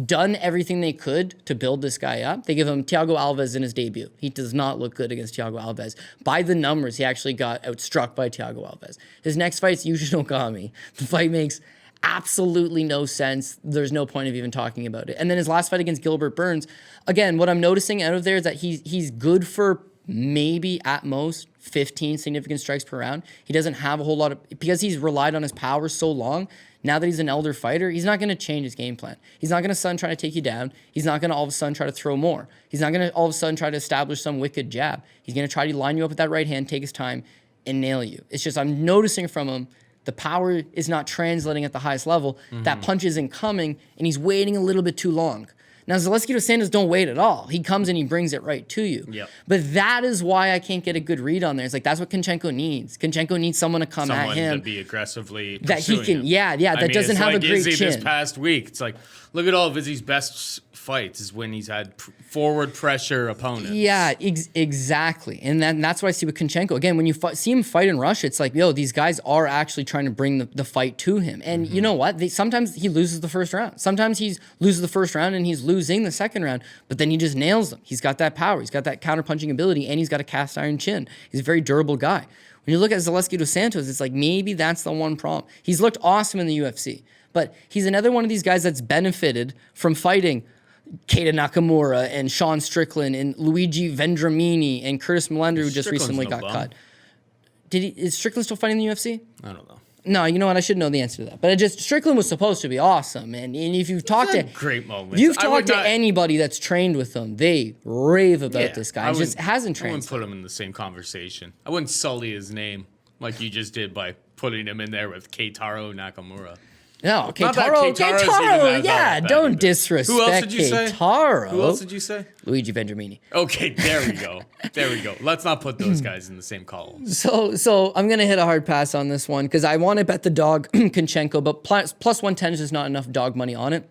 done everything they could to build this guy up. They give him Thiago Alves in his debut. He does not look good against Thiago Alves. By the numbers, he actually got outstruck by Thiago Alves. His next fight's Yushin Okami. The fight makes absolutely no sense. There's no point of even talking about it. And then his last fight against Gilbert Burns, again, what I'm noticing out of there is that he's good for maybe at most 15 significant strikes per round. He doesn't have a whole lot of, because he's relied on his power so long. Now that he's an elder fighter, he's not going to change his game plan. He's not going to suddenly try to take you down. He's not going to all of a sudden try to throw more. He's not going to all of a sudden try to establish some wicked jab. He's going to try to line you up with that right hand, take his time, and nail you. It's just I'm noticing from him the power is not translating at the highest level. Mm-hmm. That punch isn't coming, and he's waiting a little bit too long. Now, Zaleski dos Santos don't wait at all. He comes and he brings it right to you. Yep. But that is why I can't get a good read on there. It's like, that's what Kunchenko needs. Kunchenko needs someone to come at him. Someone to be aggressively that he can, him. That doesn't have a great Izzy chin. this past week. It's like, look at all of Izzy's best fights is when he's had forward pressure opponents. Yeah, exactly. And that's what I see with Kunchenko. Again, when you see him fight in Russia, it's like, yo, these guys are actually trying to bring the fight to him. And you know what? Sometimes he loses the first round. Sometimes he loses the first round and he's losing the second round, but then he just nails them. He's got that power. He's got that counter-punching ability, and he's got a cast iron chin. He's a very durable guy. When you look at Zaleski dos Santos, it's like maybe that's the one problem. He's looked awesome in the UFC, But he's another one of these guys that's benefited from fighting Keita Nakamura and Sean Strickland and Luigi Vendramini and Curtis Melender, who just recently got cut. Is Strickland still fighting in the UFC? I don't know. No, you know what? I should know the answer to that. But Strickland was supposed to be awesome, and if you've talked to great moment, you've talked to anybody that's trained with him, they rave about this guy. It just hasn't I wouldn't translated. put him in the same conversation. I wouldn't sully his name like you just did by putting him in there with Keitaro Nakamura. No, Not that Keitaro's even Keitaro, that yeah, bad don't either. disrespect Who else did you say? Keitaro. Who else did you say? Luigi Vendramini. Okay, there we go. There we go. Let's not put those guys in the same column. So I'm gonna hit a hard pass on this one because I want to bet the dog Kunchenko, but plus 110 is just not enough dog money on it.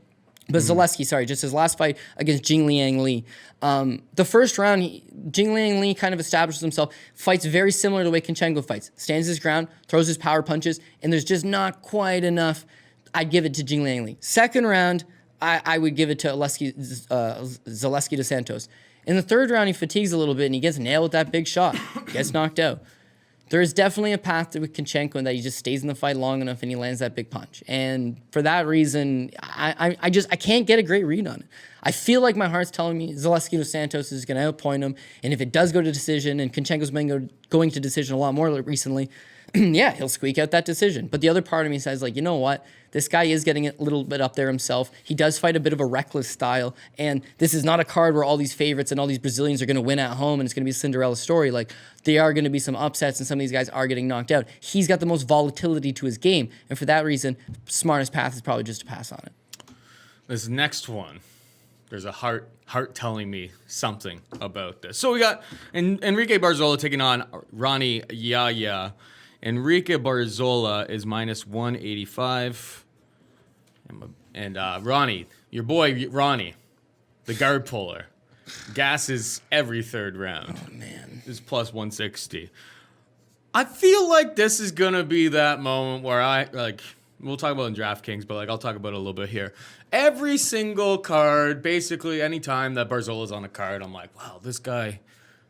But Zaleski, just his last fight against Jing Liang Li. The first round, Jing Liang Li kind of establishes himself, fights very similar to the way Kunchenko fights. Stands his ground, throws his power punches, and there's just not quite enough. I'd give it to Jing Liang Li. Second round, I would give it to Zaleski dos Santos. In the third round, he fatigues a little bit and he gets nailed with that big shot. Gets knocked out. There is definitely a path with Kunchenko in that he just stays in the fight long enough and he lands that big punch. And for that reason, I can't get a great read on it. I feel like my heart's telling me Zaleski dos Santos is going to outpoint him. And if it does go to decision, and Kunchenko's been going to decision a lot more recently, yeah, he'll squeak out that decision. But the other part of me says, you know what? This guy is getting a little bit up there himself. He does fight a bit of a reckless style. And this is not a card where all these favorites and all these Brazilians are going to win at home and it's going to be a Cinderella story. There are going to be some upsets and some of these guys are getting knocked out. He's got the most volatility to his game. And for that reason, smartest path is probably just to pass on it. This next one, there's a heart telling me something about this. So we got Enrique Barzola taking on Ronnie Yahya. Enrique Barzola is minus 185. And Ronnie, your boy Ronnie, the guard puller, gasses every third round. Oh, man. Is plus 160. I feel like this is going to be that moment where we'll talk about it in DraftKings, but I'll talk about it a little bit here. Every single card, basically any time that Barzola's on a card, I'm like, wow, this guy,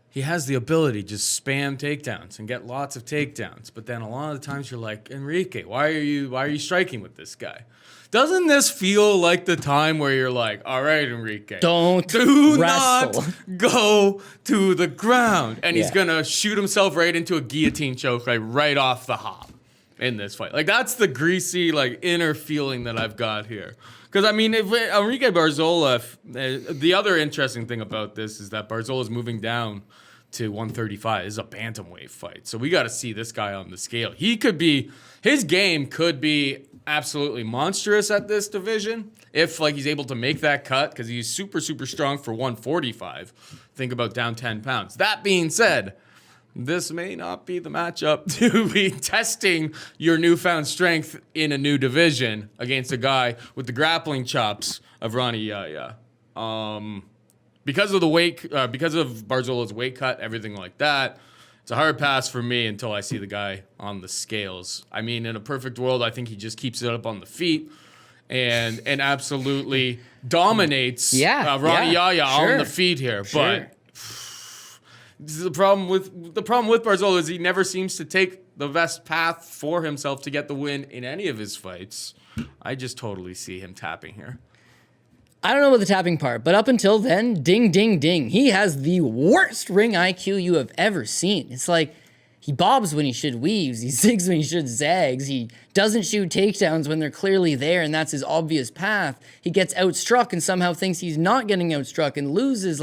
he has the ability to just spam takedowns and get lots of takedowns. But then a lot of the times you're like, Enrique, why are you striking with this guy? Doesn't this feel like the time where you're like, all right, Enrique, do wrestle. not go to the ground. And he's Yeah. going to shoot himself right into a guillotine choke right off the hop in this fight. That's the greasy, inner feeling that I've got here. Because, if Enrique Barzola, the other interesting thing about this is that Barzola's moving down to 135. This is a bantamweight fight. So we got to see this guy on the scale. His game could be absolutely monstrous at this division if he's able to make that cut because he's super, super strong for 145. Think about down 10 pounds. That being said, this may not be the matchup to be testing your newfound strength in a new division against a guy with the grappling chops of Ronnie Yahya. Because of Barzola's weight cut, everything like that, it's a hard pass for me until I see the guy on the scales. In a perfect world, I think he just keeps it up on the feet and absolutely dominates Ronnie Yahya on the feet here. Sure. But the problem with Barzola is he never seems to take the best path for himself to get the win in any of his fights. I just totally see him tapping here. I don't know about the tapping part, but up until then, ding, ding, ding. He has the worst ring IQ you have ever seen. It's he bobs when he should weaves. He zigs when he should zags. He doesn't shoot takedowns when they're clearly there, and that's his obvious path. He gets outstruck and somehow thinks he's not getting outstruck and loses.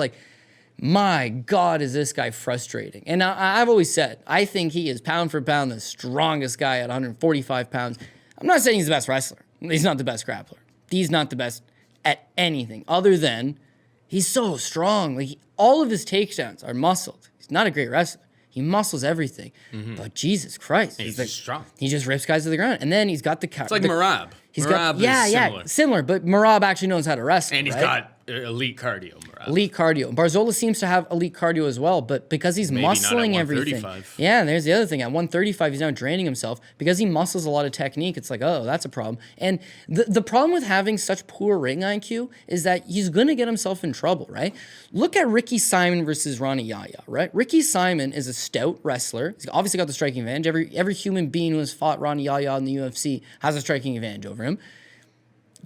My God, is this guy frustrating. And I've always said, I think he is pound for pound the strongest guy at 145 pounds. I'm not saying he's the best wrestler. He's not the best grappler. He's not the best at anything other than he's so strong. All of his takedowns are muscled. He's not a great wrestler. He muscles everything. Mm-hmm. But Jesus Christ. He's just strong. He just rips guys to the ground. And then he's got the... It's like Merab. Merab is similar. But Merab actually knows how to wrestle. And he's got elite cardio, Merab. Elite cardio. Barzola seems to have elite cardio as well, but because he's muscling everything. Yeah, and there's the other thing. At 135, he's now draining himself. Because he muscles a lot of technique, it's that's a problem. And the problem with having such poor ring IQ is that he's going to get himself in trouble, right? Look at Ricky Simon versus Ronnie Yahya, right? Ricky Simon is a stout wrestler. He's obviously got the striking advantage. Every human being who has fought Ronnie Yahya in the UFC has a striking advantage over him.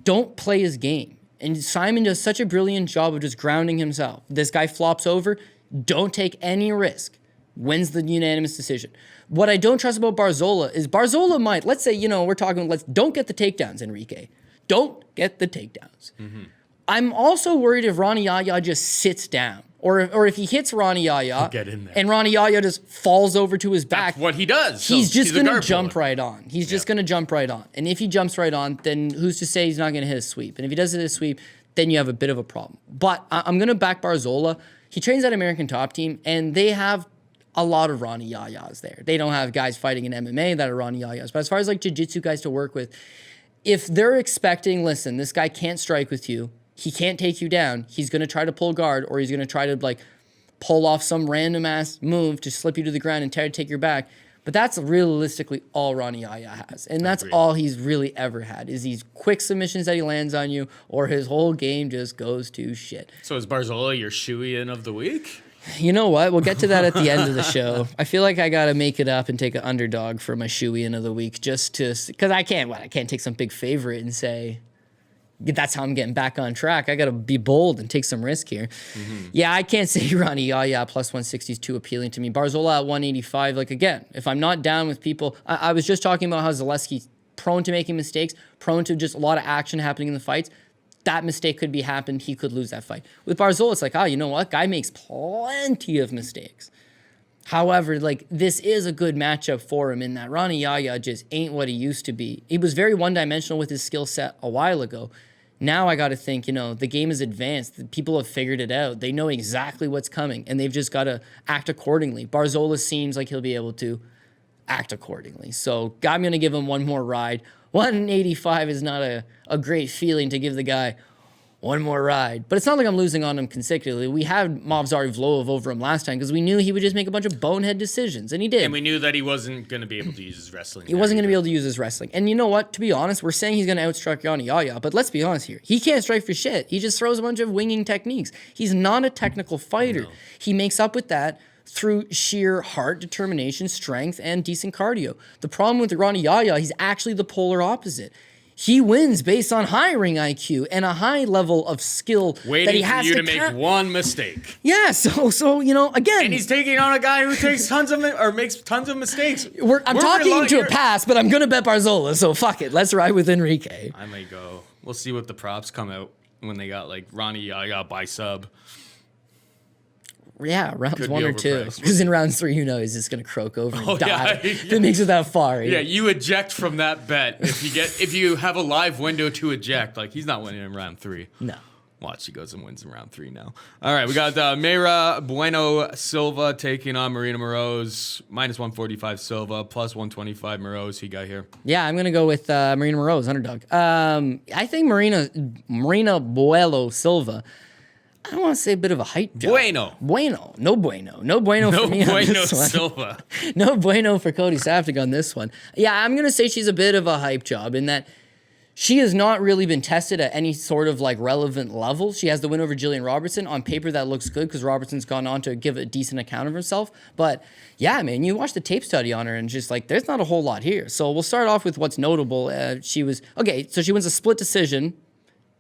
don't play his game. And Simon does such a brilliant job of just grounding himself. This guy flops over, don't take any risk. Wins the unanimous decision. What I don't trust about Barzola is Barzola might, let's say, we're talking, don't get the takedowns, Enrique. Don't get the takedowns. Mm-hmm. I'm also worried if Ronnie Yahya just sits down. Or if he hits Ronnie Yahya Get in there. and Ronnie Yahya just falls over to his back. That's what he does. He's just going to guard jump puller. right on. He's just going to jump right on. And if he jumps right on, then who's to say he's not going to hit a sweep? And if he does hit a sweep, then you have a bit of a problem. But I'm going to back Barzola. He trains at American Top Team, and they have a lot of Ronnie Yahyas there. They don't have guys fighting in MMA that are Ronnie Yahyas. But as far as jiu-jitsu guys to work with, if they're expecting, listen, this guy can't strike with you, he can't take you down, he's going to try to pull guard, or he's going to try to pull off some random ass move to slip you to the ground and try to take your back. But that's realistically all Ronnie Yahya has. And that's all he's really ever had is these quick submissions that he lands on you, or his whole game just goes to shit. So is Barzola your shoey-in of the week? You know what? We'll get to that at the end of the show. I feel like I got to make it up and take an underdog for my shoey-in of the week just to, because I can't take some big favorite and say, that's how I'm getting back on track. I got to be bold and take some risk here. Mm-hmm. Yeah, I can't say Ronnie Yahya plus 160 is too appealing to me. Barzola at 185, again, if I'm not down with people, I was just talking about how Zaleski prone to making mistakes, prone to just a lot of action happening in the fights. That mistake could be happened. He could lose that fight. With Barzola, it's you know what? Guy makes plenty of mistakes. However, this is a good matchup for him in that Ronnie Yahya just ain't what he used to be. He was very one-dimensional with his skill set a while ago. Now I got to think, the game is advanced. People have figured it out. They know exactly what's coming, and they've just got to act accordingly. Barzola seems like he'll be able to act accordingly. So I'm going to give him one more ride. 185 is not a great feeling to give the guy one more ride. But it's not like I'm losing on him consecutively. We had Movsar Vlov over him last time because we knew he would just make a bunch of bonehead decisions, and he did. And we knew that he wasn't going to be able to use his wrestling. He wasn't going to be able to use his wrestling. And you know what? To be honest, we're saying he's going to outstrike Ronnie Yahya, but let's be honest here. He can't strike for shit. He just throws a bunch of winging techniques. He's not a technical fighter. No. He makes up with that through sheer heart, determination, strength, and decent cardio. The problem with Ronnie Yahya, he's actually the polar opposite. He wins based on high ring IQ and a high level of skill that he has for you to make one mistake. Yeah, so again, and he's taking on a guy who makes tons of mistakes. I'm talking to a pass, but I'm gonna bet Barzola. So fuck it, let's ride with Enrique. I may go. We'll see what the props come out when they got Ronnie Yahya by sub. Yeah, rounds 1 or 2. Because in rounds 3, he's just gonna croak over and die. Yeah. If it makes it that far. Yeah, you eject from that bet if you have a live window to eject. He's not winning in round 3. No. Watch, he goes and wins in round 3 now. All right, we got Maia Bueno Silva taking on Marina Moroz. Minus 145 Silva, plus 125 Moroz. He got here. Yeah, I'm gonna go with Marina Moroz, underdog. I think Marina Bueno Silva. I don't want to say a bit of a hype job. Bueno. No bueno for me on this one. Silva. No bueno for Cody Saftic on this one. Yeah, I'm going to say she's a bit of a hype job in that she has not really been tested at any sort of relevant level. She has the win over Jillian Robertson. On paper, that looks good because Robertson's gone on to give a decent account of herself. But yeah, man, you watch the tape study on her and just there's not a whole lot here. So we'll start off with what's notable. So she wins a split decision.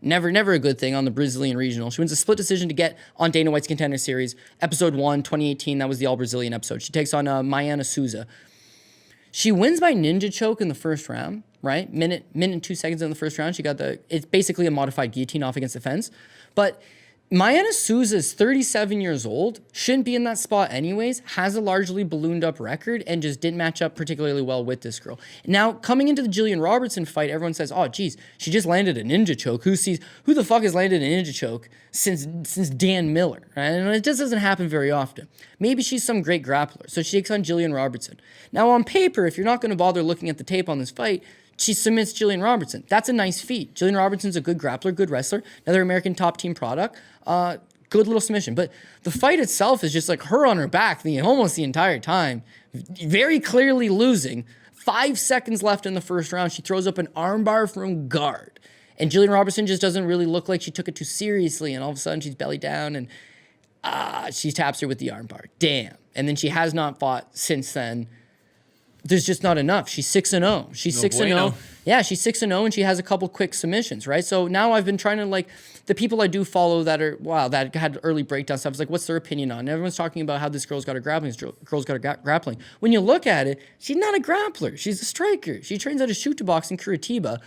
Never a good thing on the Brazilian regional. She wins a split decision to get on Dana White's Contender Series. Episode 1, 2018, that was the all-Brazilian episode. She takes on Maia Souza. She wins by ninja choke in the first round, right? Minute and 2 seconds in the first round. It's basically a modified guillotine off against the fence. But Maia Souza is 37 years old, shouldn't be in that spot anyways, has a largely ballooned up record, and just didn't match up particularly well with this girl. Now, coming into the Jillian Robertson fight, everyone says, oh, geez, she just landed a ninja choke. Who the fuck has landed a ninja choke since Dan Miller? Right? And it just doesn't happen very often. Maybe she's some great grappler, so she takes on Jillian Robertson. Now, on paper, if you're not going to bother looking at the tape on this fight, she submits Jillian Robertson. That's a nice feat. Jillian Robertson's a good grappler, good wrestler, another American top team product. Good little submission. But the fight itself is just her on her back almost the entire time, very clearly losing. 5 seconds left in the first round. She throws up an armbar from guard. And Jillian Robertson just doesn't really look like she took it too seriously. And all of a sudden she's belly down and she taps her with the armbar. Damn. And then she has not fought since then. there's just not enough. She's 6-0. She's 6-0. Bueno. Yeah, she's 6-0 and she has a couple quick submissions, right? So now I've been trying to like the people I do follow that had early breakdown stuff. It's like, what's their opinion on? And everyone's talking about how this girl's got her grappling. This girl's got her grappling. When you look at it, she's not a grappler. She's a striker. She trains out of shoot to box in Curitiba.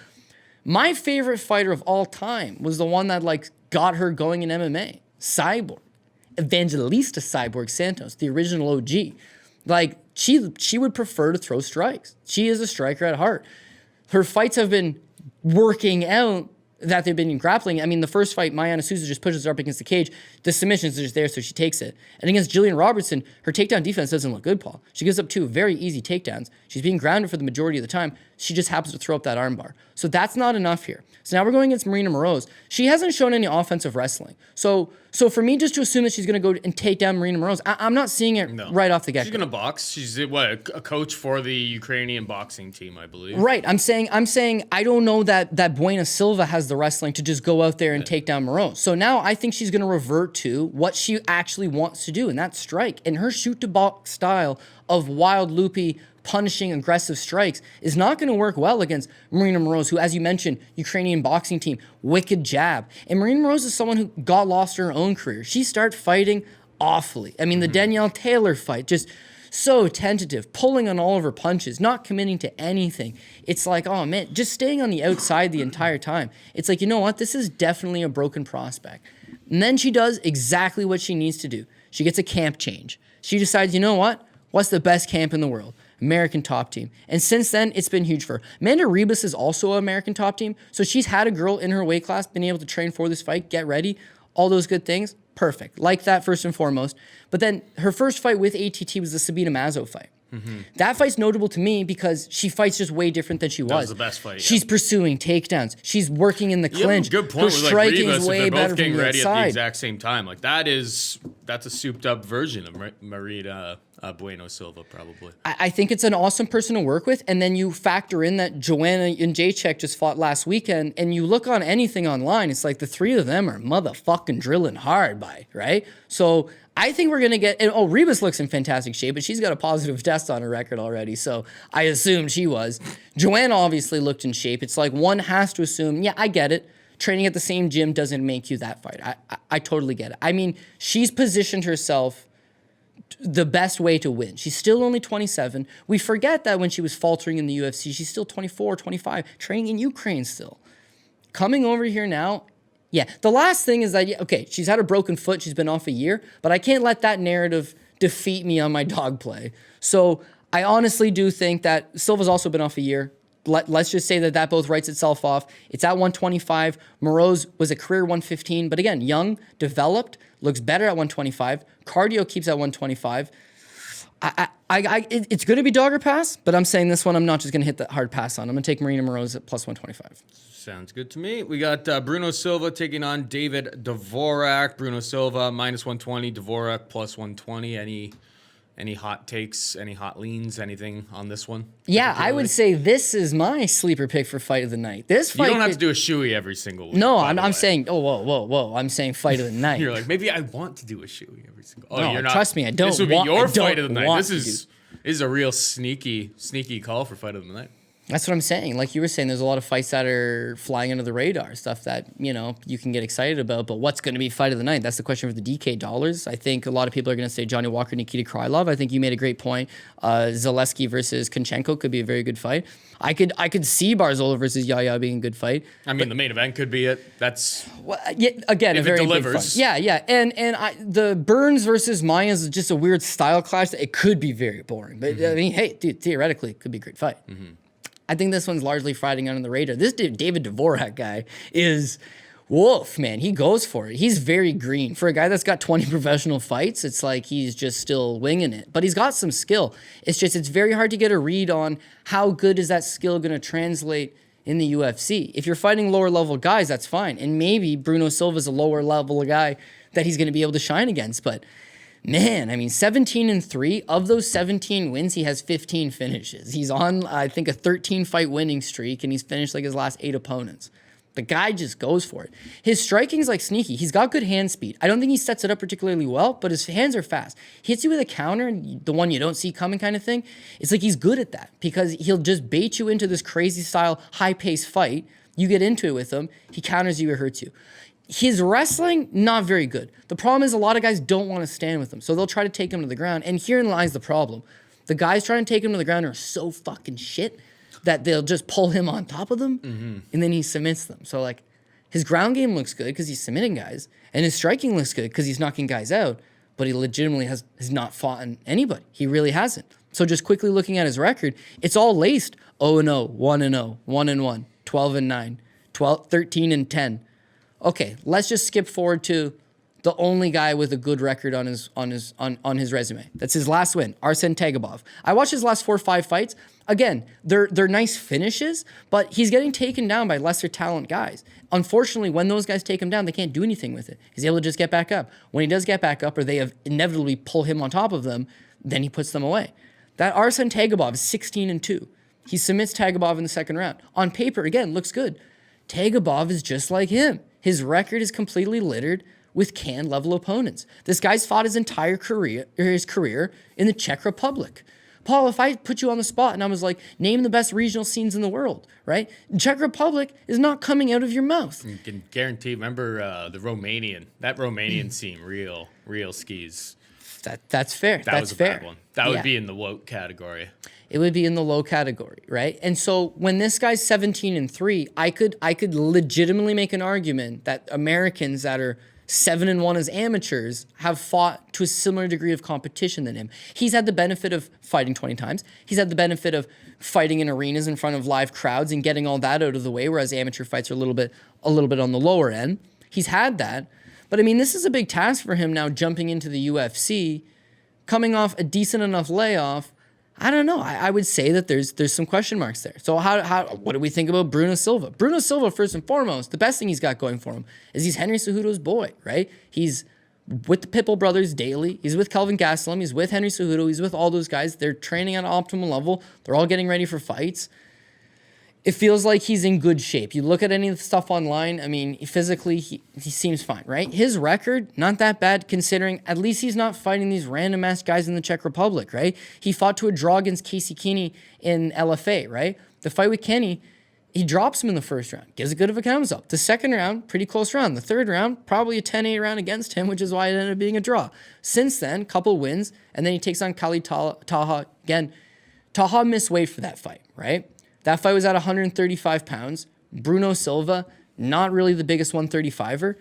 My favorite fighter of all time was the one that like got her going in MMA, Cyborg, Evangelista Cyborg Santos, the original OG. Like she would prefer to throw strikes. She is a striker at heart. Her fights have been working out that they've been grappling. I mean, the first fight, Maia Souza just pushes her up against the cage. The submissions are just there, so she takes it. And against Jillian Robertson, her takedown defense doesn't look good, Paul. She gives up 2 very easy takedowns. She's being grounded for the majority of the time. She just happens to throw up that armbar. So that's not enough here. So now we're going against Marina Moroz. She hasn't shown any offensive wrestling. So for me, just to assume that she's going to go and take down Marina Moroz, I'm not seeing it right off the get-go. She's going to box. She's a coach for the Ukrainian boxing team, I believe. Right. I'm saying I don't know that Bueno Silva has the wrestling to just go out there and take down Moroz. So now I think she's going to revert to what she actually wants to do, and that's strike. And her shoot-to-box style of wild, loopy, punishing, aggressive strikes is not going to work well against Marina Moroz, who, as you mentioned, Ukrainian boxing team, wicked jab. And Marina Moroz is someone who got lost in her own career. She started fighting awfully. I mean, the Danielle Taylor fight, just so tentative, pulling on all of her punches, not committing to anything. It's like, oh man, just staying on the outside the entire time. It's like, you know what? This is definitely a broken prospect. And then she does exactly what she needs to do. She gets a camp change. She decides, you know what? What's the best camp in the world? American Top Team. And since then, it's been huge for her. Amanda Ribas is also an American Top Team. So she's had a girl in her weight class, been able to train for this fight, get ready, all those good things. Perfect. Like that first and foremost. But then her first fight with ATT was the Sabina Mazo fight. Mm-hmm. That fight's notable to me because she fights just way different than she was. That was the best fight. Yeah. She's pursuing takedowns. She's working in the clinch. Good point. Her striking Ribas, is way if they're better both getting from the ready outside. at the exact same time. Like that's a souped up version of Marina Bueno Silva, probably. I think it's an awesome person to work with, and then you factor in that Joanna and Jacek just fought last weekend, and you look on anything online, it's like the 3 of them are motherfucking drilling hard right? So I think we're going to get... Ribas looks in fantastic shape, but she's got a positive test on her record already, so I assumed she was. Joanna obviously looked in shape. It's like one has to assume, yeah, I get it. Training at the same gym doesn't make you that fighter. I totally get it. I mean, she's positioned herself the best way to win. She's still only 27. We forget that when she was faltering in the UFC, she's still 24, 25, training in Ukraine still. Coming over here now... Yeah, the last thing is that, okay, she's had a broken foot, she's been off a year, but I can't let that narrative defeat me on my dog play. So I honestly do think that Silva's also been off a year. Let's just say that both writes itself off. It's at 125. Moroz was a career 115, but again, young, developed, looks better at 125. Cardio keeps at 125. It's going to be dog or pass, but I'm saying this one, I'm not just going to hit the hard pass on. I'm going to take Marina Moroz at plus 125. Sounds good to me. We got Bruno Silva taking on David Dvorak. Bruno Silva minus 120, Dvorak plus 120. Any hot takes, any hot leans, anything on this one? Yeah, I would say this is my sleeper pick for fight of the night. This fight, you don't have to do a shoey every single week. No, I'm saying, whoa. I'm saying fight of the night. You're like, maybe I want to do a shoey every single. Oh, no, you're not. Trust me, I don't. This would be your fight of the night. This is a real sneaky call for fight of the night. That's what I'm saying. Like you were saying, there's a lot of fights that are flying under the radar, stuff that, you can get excited about, but what's going to be fight of the night? That's the question for the DK dollars. I think a lot of people are going to say Johnny Walker, Nikita Krylov. I think you made a great point. Zaleski versus Kunchenko could be a very good fight. I could see Barzola versus Yahya being a good fight. I mean, the main event could be it. That's again, a very delivers. big fight. Yeah. And the Burns versus Maia is just a weird style clash. It could be very boring, but I mean, hey, dude, theoretically, it could be a great fight. Mm-hmm. I think this one's largely fighting under the radar. This David Dvorak guy is wolf, man. He goes for it. He's very green. For a guy that's got 20 professional fights, it's like he's just still winging it. But he's got some skill. It's very hard to get a read on how good is that skill going to translate in the UFC. If you're fighting lower level guys, that's fine. And maybe Bruno Silva's a lower level guy that he's going to be able to shine against. But man, I mean, 17-3. Of those 17 wins, he has 15 finishes. He's on, I think, a 13-fight winning streak, and he's finished like his last 8 opponents. The guy just goes for it. His striking's like sneaky. He's got good hand speed. I don't think he sets it up particularly well, but his hands are fast. He hits you with a counter, the one you don't see coming kind of thing. It's like he's good at that because he'll just bait you into this crazy style, high-paced fight. You get into it with him. He counters you, it hurts you. His wrestling, not very good. The problem is a lot of guys don't want to stand with him, so they'll try to take him to the ground, and herein lies the problem. The guys trying to take him to the ground are so fucking shit that they'll just pull him on top of them, and then he submits them. So, like, his ground game looks good because he's submitting guys, and his striking looks good because he's knocking guys out, but he legitimately has not fought anybody. He really hasn't. So just quickly looking at his record, it's all laced 0-0, 1-0, 1-1, 12-9, 13-10. Okay, let's just skip forward to the only guy with a good record on his resume. That's his last win, Arsen Tagabov. I watched his last 4 or 5 fights. Again, they're nice finishes, but he's getting taken down by lesser talent guys. Unfortunately, when those guys take him down, they can't do anything with it. He's able to just get back up. When he does get back up, or they have inevitably pull him on top of them, then he puts them away. That Arsen Tagabov is 16-2. He submits Tagabov in the second round. On paper, again, looks good. Tagabov is just like him. His record is completely littered with can-level opponents. This guy's fought his entire career in the Czech Republic. Paul, if I put you on the spot and I was like, name the best regional scenes in the world, right? Czech Republic is not coming out of your mouth. You can guarantee, remember that Romanian scene, real skis. That's fair. That was a bad one. That would be in the woke category. It would be in the low category, right? And so when this guy's 17-3, I could legitimately make an argument that Americans that are 7-1 as amateurs have fought to a similar degree of competition than him. He's had the benefit of fighting 20 times. He's had the benefit of fighting in arenas in front of live crowds and getting all that out of the way, whereas amateur fights are a little bit on the lower end. He's had that. But I mean, this is a big task for him now, jumping into the UFC, coming off a decent enough layoff. I don't know. I would say that there's some question marks there. So what do we think about Bruno Silva? Bruno Silva, first and foremost, the best thing he's got going for him is he's Henry Cejudo's boy, right? He's with the Pitbull brothers daily. He's with Kelvin Gastelum. He's with Henry Cejudo. He's with all those guys. They're training at an optimal level. They're all getting ready for fights. It feels like he's in good shape. You look at any of the stuff online, I mean, physically, he seems fine, right? His record, not that bad considering at least he's not fighting these random-ass guys in the Czech Republic, right? He fought to a draw against Casey Keeney in LFA, right? The fight with Kenny, he drops him in the first round, gives a good of a thumbs up. The second round, pretty close round. The third round, probably a 10-8 round against him, which is why it ended up being a draw. Since then, couple wins, and then he takes on Kali Taha again. Taha missed weight for that fight, right? That fight was at 135 pounds. Bruno Silva, not really the biggest 135er.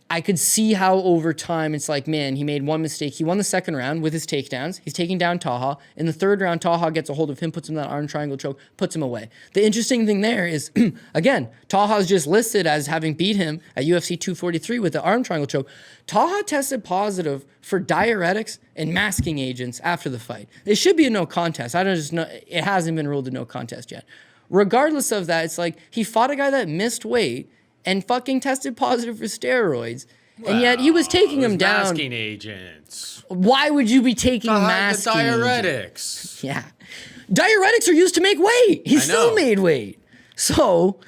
I could see how over time it's like, man, he made one mistake. He won the second round with his takedowns. He's taking down Taha. In the third round, Taha gets a hold of him, puts him in that arm triangle choke, puts him away. The interesting thing there is, again, Taha's just listed as having beat him at UFC 243 with the arm triangle choke. Taha tested positive for diuretics and masking agents after the fight. It should be a no contest. I don't just know. It hasn't been ruled a no contest yet. Regardless of that, it's like he fought a guy that missed weight and fucking tested positive for steroids, and yet he was taking him down. Masking agents. Why would you be taking masking diuretics? Yeah. Diuretics are used to make weight. He still made weight. So,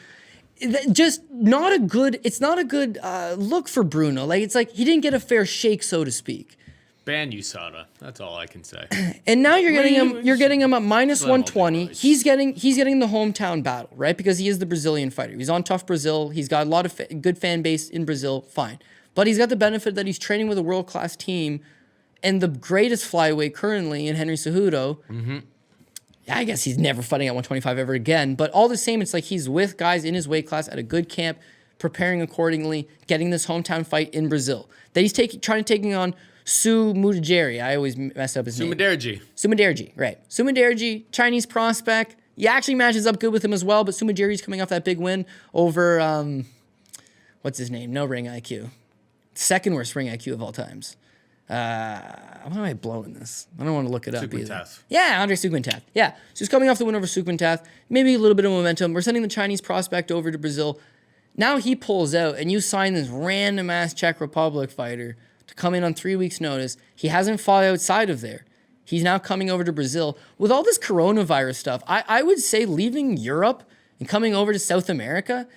just not a good, it's not a good look for Bruno. Like, it's like he didn't get a fair shake, so to speak. Ban USADA. That's all I can say. And now you're getting him at minus 120. He's getting the hometown battle, right? Because he is the Brazilian fighter. He's on Tough Brazil. He's got a lot of good fan base in Brazil. Fine. But he's got the benefit that he's training with a world-class team and the greatest flyweight currently in Henry Cejudo. Mm-hmm. I guess he's never fighting at 125 ever again. But all the same, it's like he's with guys in his weight class at a good camp, preparing accordingly, getting this hometown fight in Brazil. That he's trying to take on Su Mudaerji. I always mess up his name. Sumudaerji, right. Sumudaerji, Chinese prospect. He actually matches up good with him as well, but Sumudaerji's coming off that big win over, what's his name? No ring IQ. Second worst ring IQ of all times. Why am I blowing this? I don't want to look it up either. Yeah, Andre Sukmantath. Yeah, so he's coming off the win over Sukmantath. Maybe a little bit of momentum. We're sending the Chinese prospect over to Brazil. Now he pulls out, and you sign this random-ass Czech Republic fighter to come in on 3 weeks' notice. He hasn't fought outside of there. He's now coming over to Brazil. With all this coronavirus stuff, I would say leaving Europe and coming over to South America,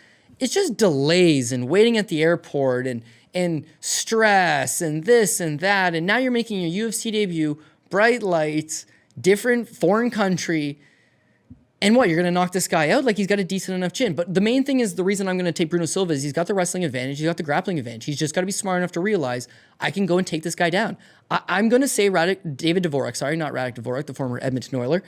it's just delays and waiting at the airport and stress and this and that. And now you're making your UFC debut, bright lights, different foreign country. And what, you're going to knock this guy out? Like, he's got a decent enough chin. But the main thing is, the reason I'm going to take Bruno Silva is he's got the wrestling advantage. He's got the grappling advantage. He's just got to be smart enough to realize, I can go and take this guy down. I'm going to say David Dvorak, sorry, not Radek Dvorak, the former Edmonton Oiler.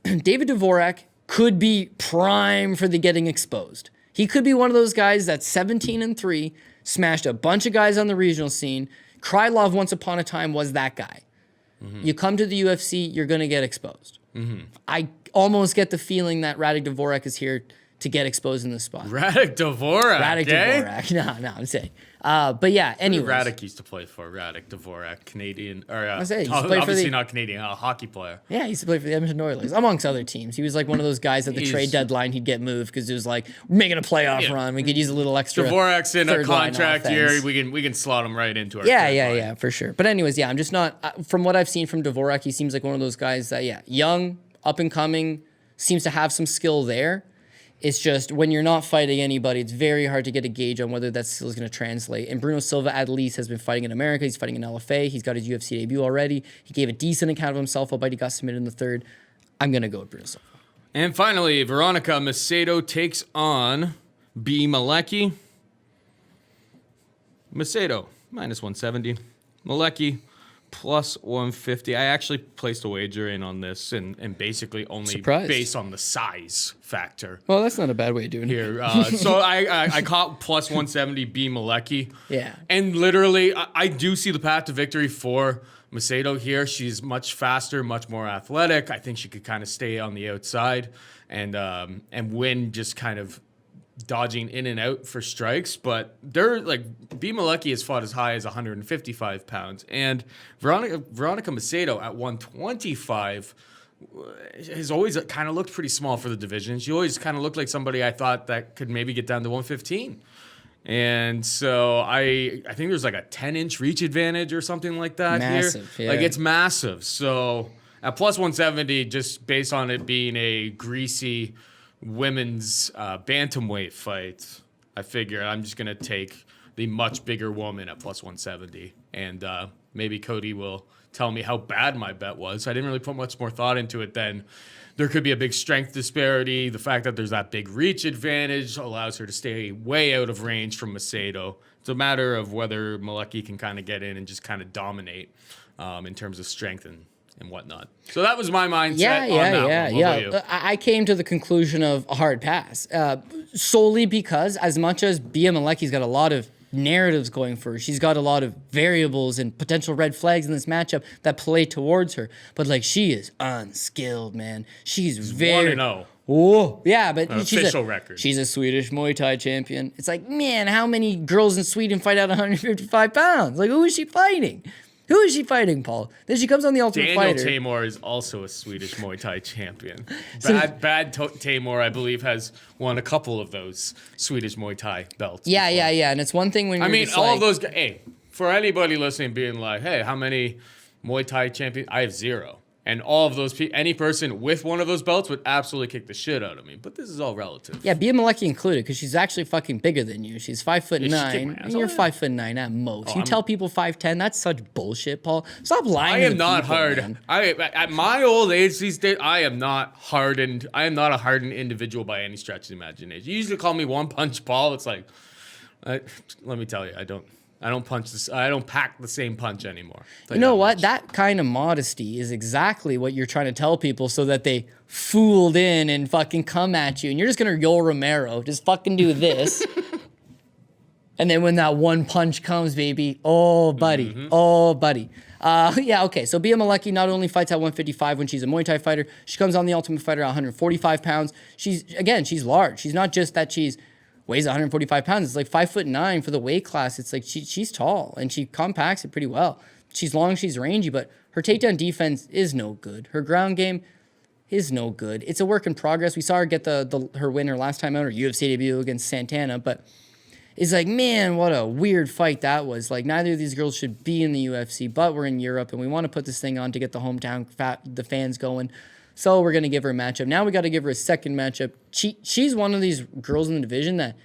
David Dvorak could be prime for the getting exposed. He could be one of those guys that's 17-3, smashed a bunch of guys on the regional scene. Krylov, once upon a time, was that guy. Mm-hmm. You come to the UFC, you're going to get exposed. Mm-hmm. I almost get the feeling that Radek Dvorak is here to get exposed in this spot. Radek Dvorak. Dvorak. No, I'm saying. But yeah, anyways. Radek used to play for Radek Dvorak, Canadian, or obviously not Canadian, a hockey player. Yeah, he used to play for the Edmonton Oilers, amongst other teams. He was like one of those guys at the trade deadline, he'd get moved because it was like, we're making a playoff run. We could use a little extra. Dvorak's in a contract year. We can slot him right into our Yeah, for sure. But anyways, yeah, I'm just not, from what I've seen from Dvorak, he seems like one of those guys that, young, up and coming, seems to have some skill there. It's just when you're not fighting anybody, it's very hard to get a gauge on whether that skill is going to translate. And Bruno Silva, at least, has been fighting in America. He's fighting in LFA. He's got his UFC debut already. He gave a decent account of himself, albeit he got submitted in the third. I'm going to go with Bruno Silva. And finally, Veronica Macedo takes on B. Malecki. Macedo, minus 170. Malecki, plus 150. I actually placed a wager in on this and basically only based on the size factor. Well, that's not a bad way of doing it. Here. So I caught plus 170 B. Malecki. Yeah. And literally, I do see the path to victory for Macedo here. She's much faster, much more athletic. I think she could kind of stay on the outside and win just kind of dodging in and out for strikes, but they're like B. Malecki has fought as high as 155 pounds, and Veronica Macedo at 125 has always kind of looked pretty small for the division. She always kind of looked like somebody I thought that could maybe get down to 115. And so I think there's like a 10-inch reach advantage or something like that massive, here. Yeah. Like, it's massive. So at plus 170, just based on it being a greasy women's bantamweight fight, I figure I'm just going to take the much bigger woman at plus 170. And maybe Cody will tell me how bad my bet was. I didn't really put much more thought into it than there could be a big strength disparity. The fact that there's that big reach advantage allows her to stay way out of range from Macedo. It's a matter of whether Malecki can kind of get in and just kind of dominate in terms of strength and whatnot. So that was my mindset on that one. I came to the conclusion of a hard pass, solely because as much as Bia Malecki's got a lot of narratives going for her, she's got a lot of variables and potential red flags in this matchup that play towards her. But like, she is unskilled, man. She's very 1-0. Oh, yeah, but official record. She's a Swedish Muay Thai champion. It's like, man, how many girls in Sweden fight at 155 pounds? Like, who is she fighting? Who is she fighting, Paul? Then she comes on the Ultimate Fighter. Daniel Tamor is also a Swedish Muay Thai champion. Bad Tamor, I believe, has won a couple of those Swedish Muay Thai belts. Yeah. And it's one thing when you're all of those guys. Hey, for anybody listening, being like, hey, how many Muay Thai champions? I have 0. And all of those people, any person with one of those belts would absolutely kick the shit out of me. But this is all relative. Yeah, Bia Malecki included, because she's actually fucking bigger than you. She's 5'9", and you're 5'9" at most. You tell people 5'10", that's such bullshit, Paul. Stop lying. I am not hard. Man. At my old age these days, I am not hardened. I am not a hardened individual by any stretch of the imagination. You usually call me one punch Paul. It's like, let me tell you, I don't punch this. I don't pack the same punch anymore. You know what? That kind of modesty is exactly what you're trying to tell people so that they fooled in and fucking come at you. And you're just going to Yoel Romero, just fucking do this. And then when that one punch comes, baby, oh, buddy. Mm-hmm. Oh, buddy. Okay. So Bia Malecki not only fights at 155 when she's a Muay Thai fighter, she comes on the Ultimate Fighter at 145 pounds. She's large. She's not just that she's weighs 145 pounds. It's like 5'9" for the weight class. It's like she's tall and she compacts it pretty well. She's long, she's rangy, but her takedown defense is no good. Her ground game is no good. It's a work in progress. We saw her get her winner last time out, her UFC debut against Santana, but it's like, man, what a weird fight that was. Like, neither of these girls should be in the UFC, but we're in Europe and we want to put this thing on to get the hometown the fans going. So we're going to give her a matchup. Now we got to give her a second matchup. She's one of these girls in the division that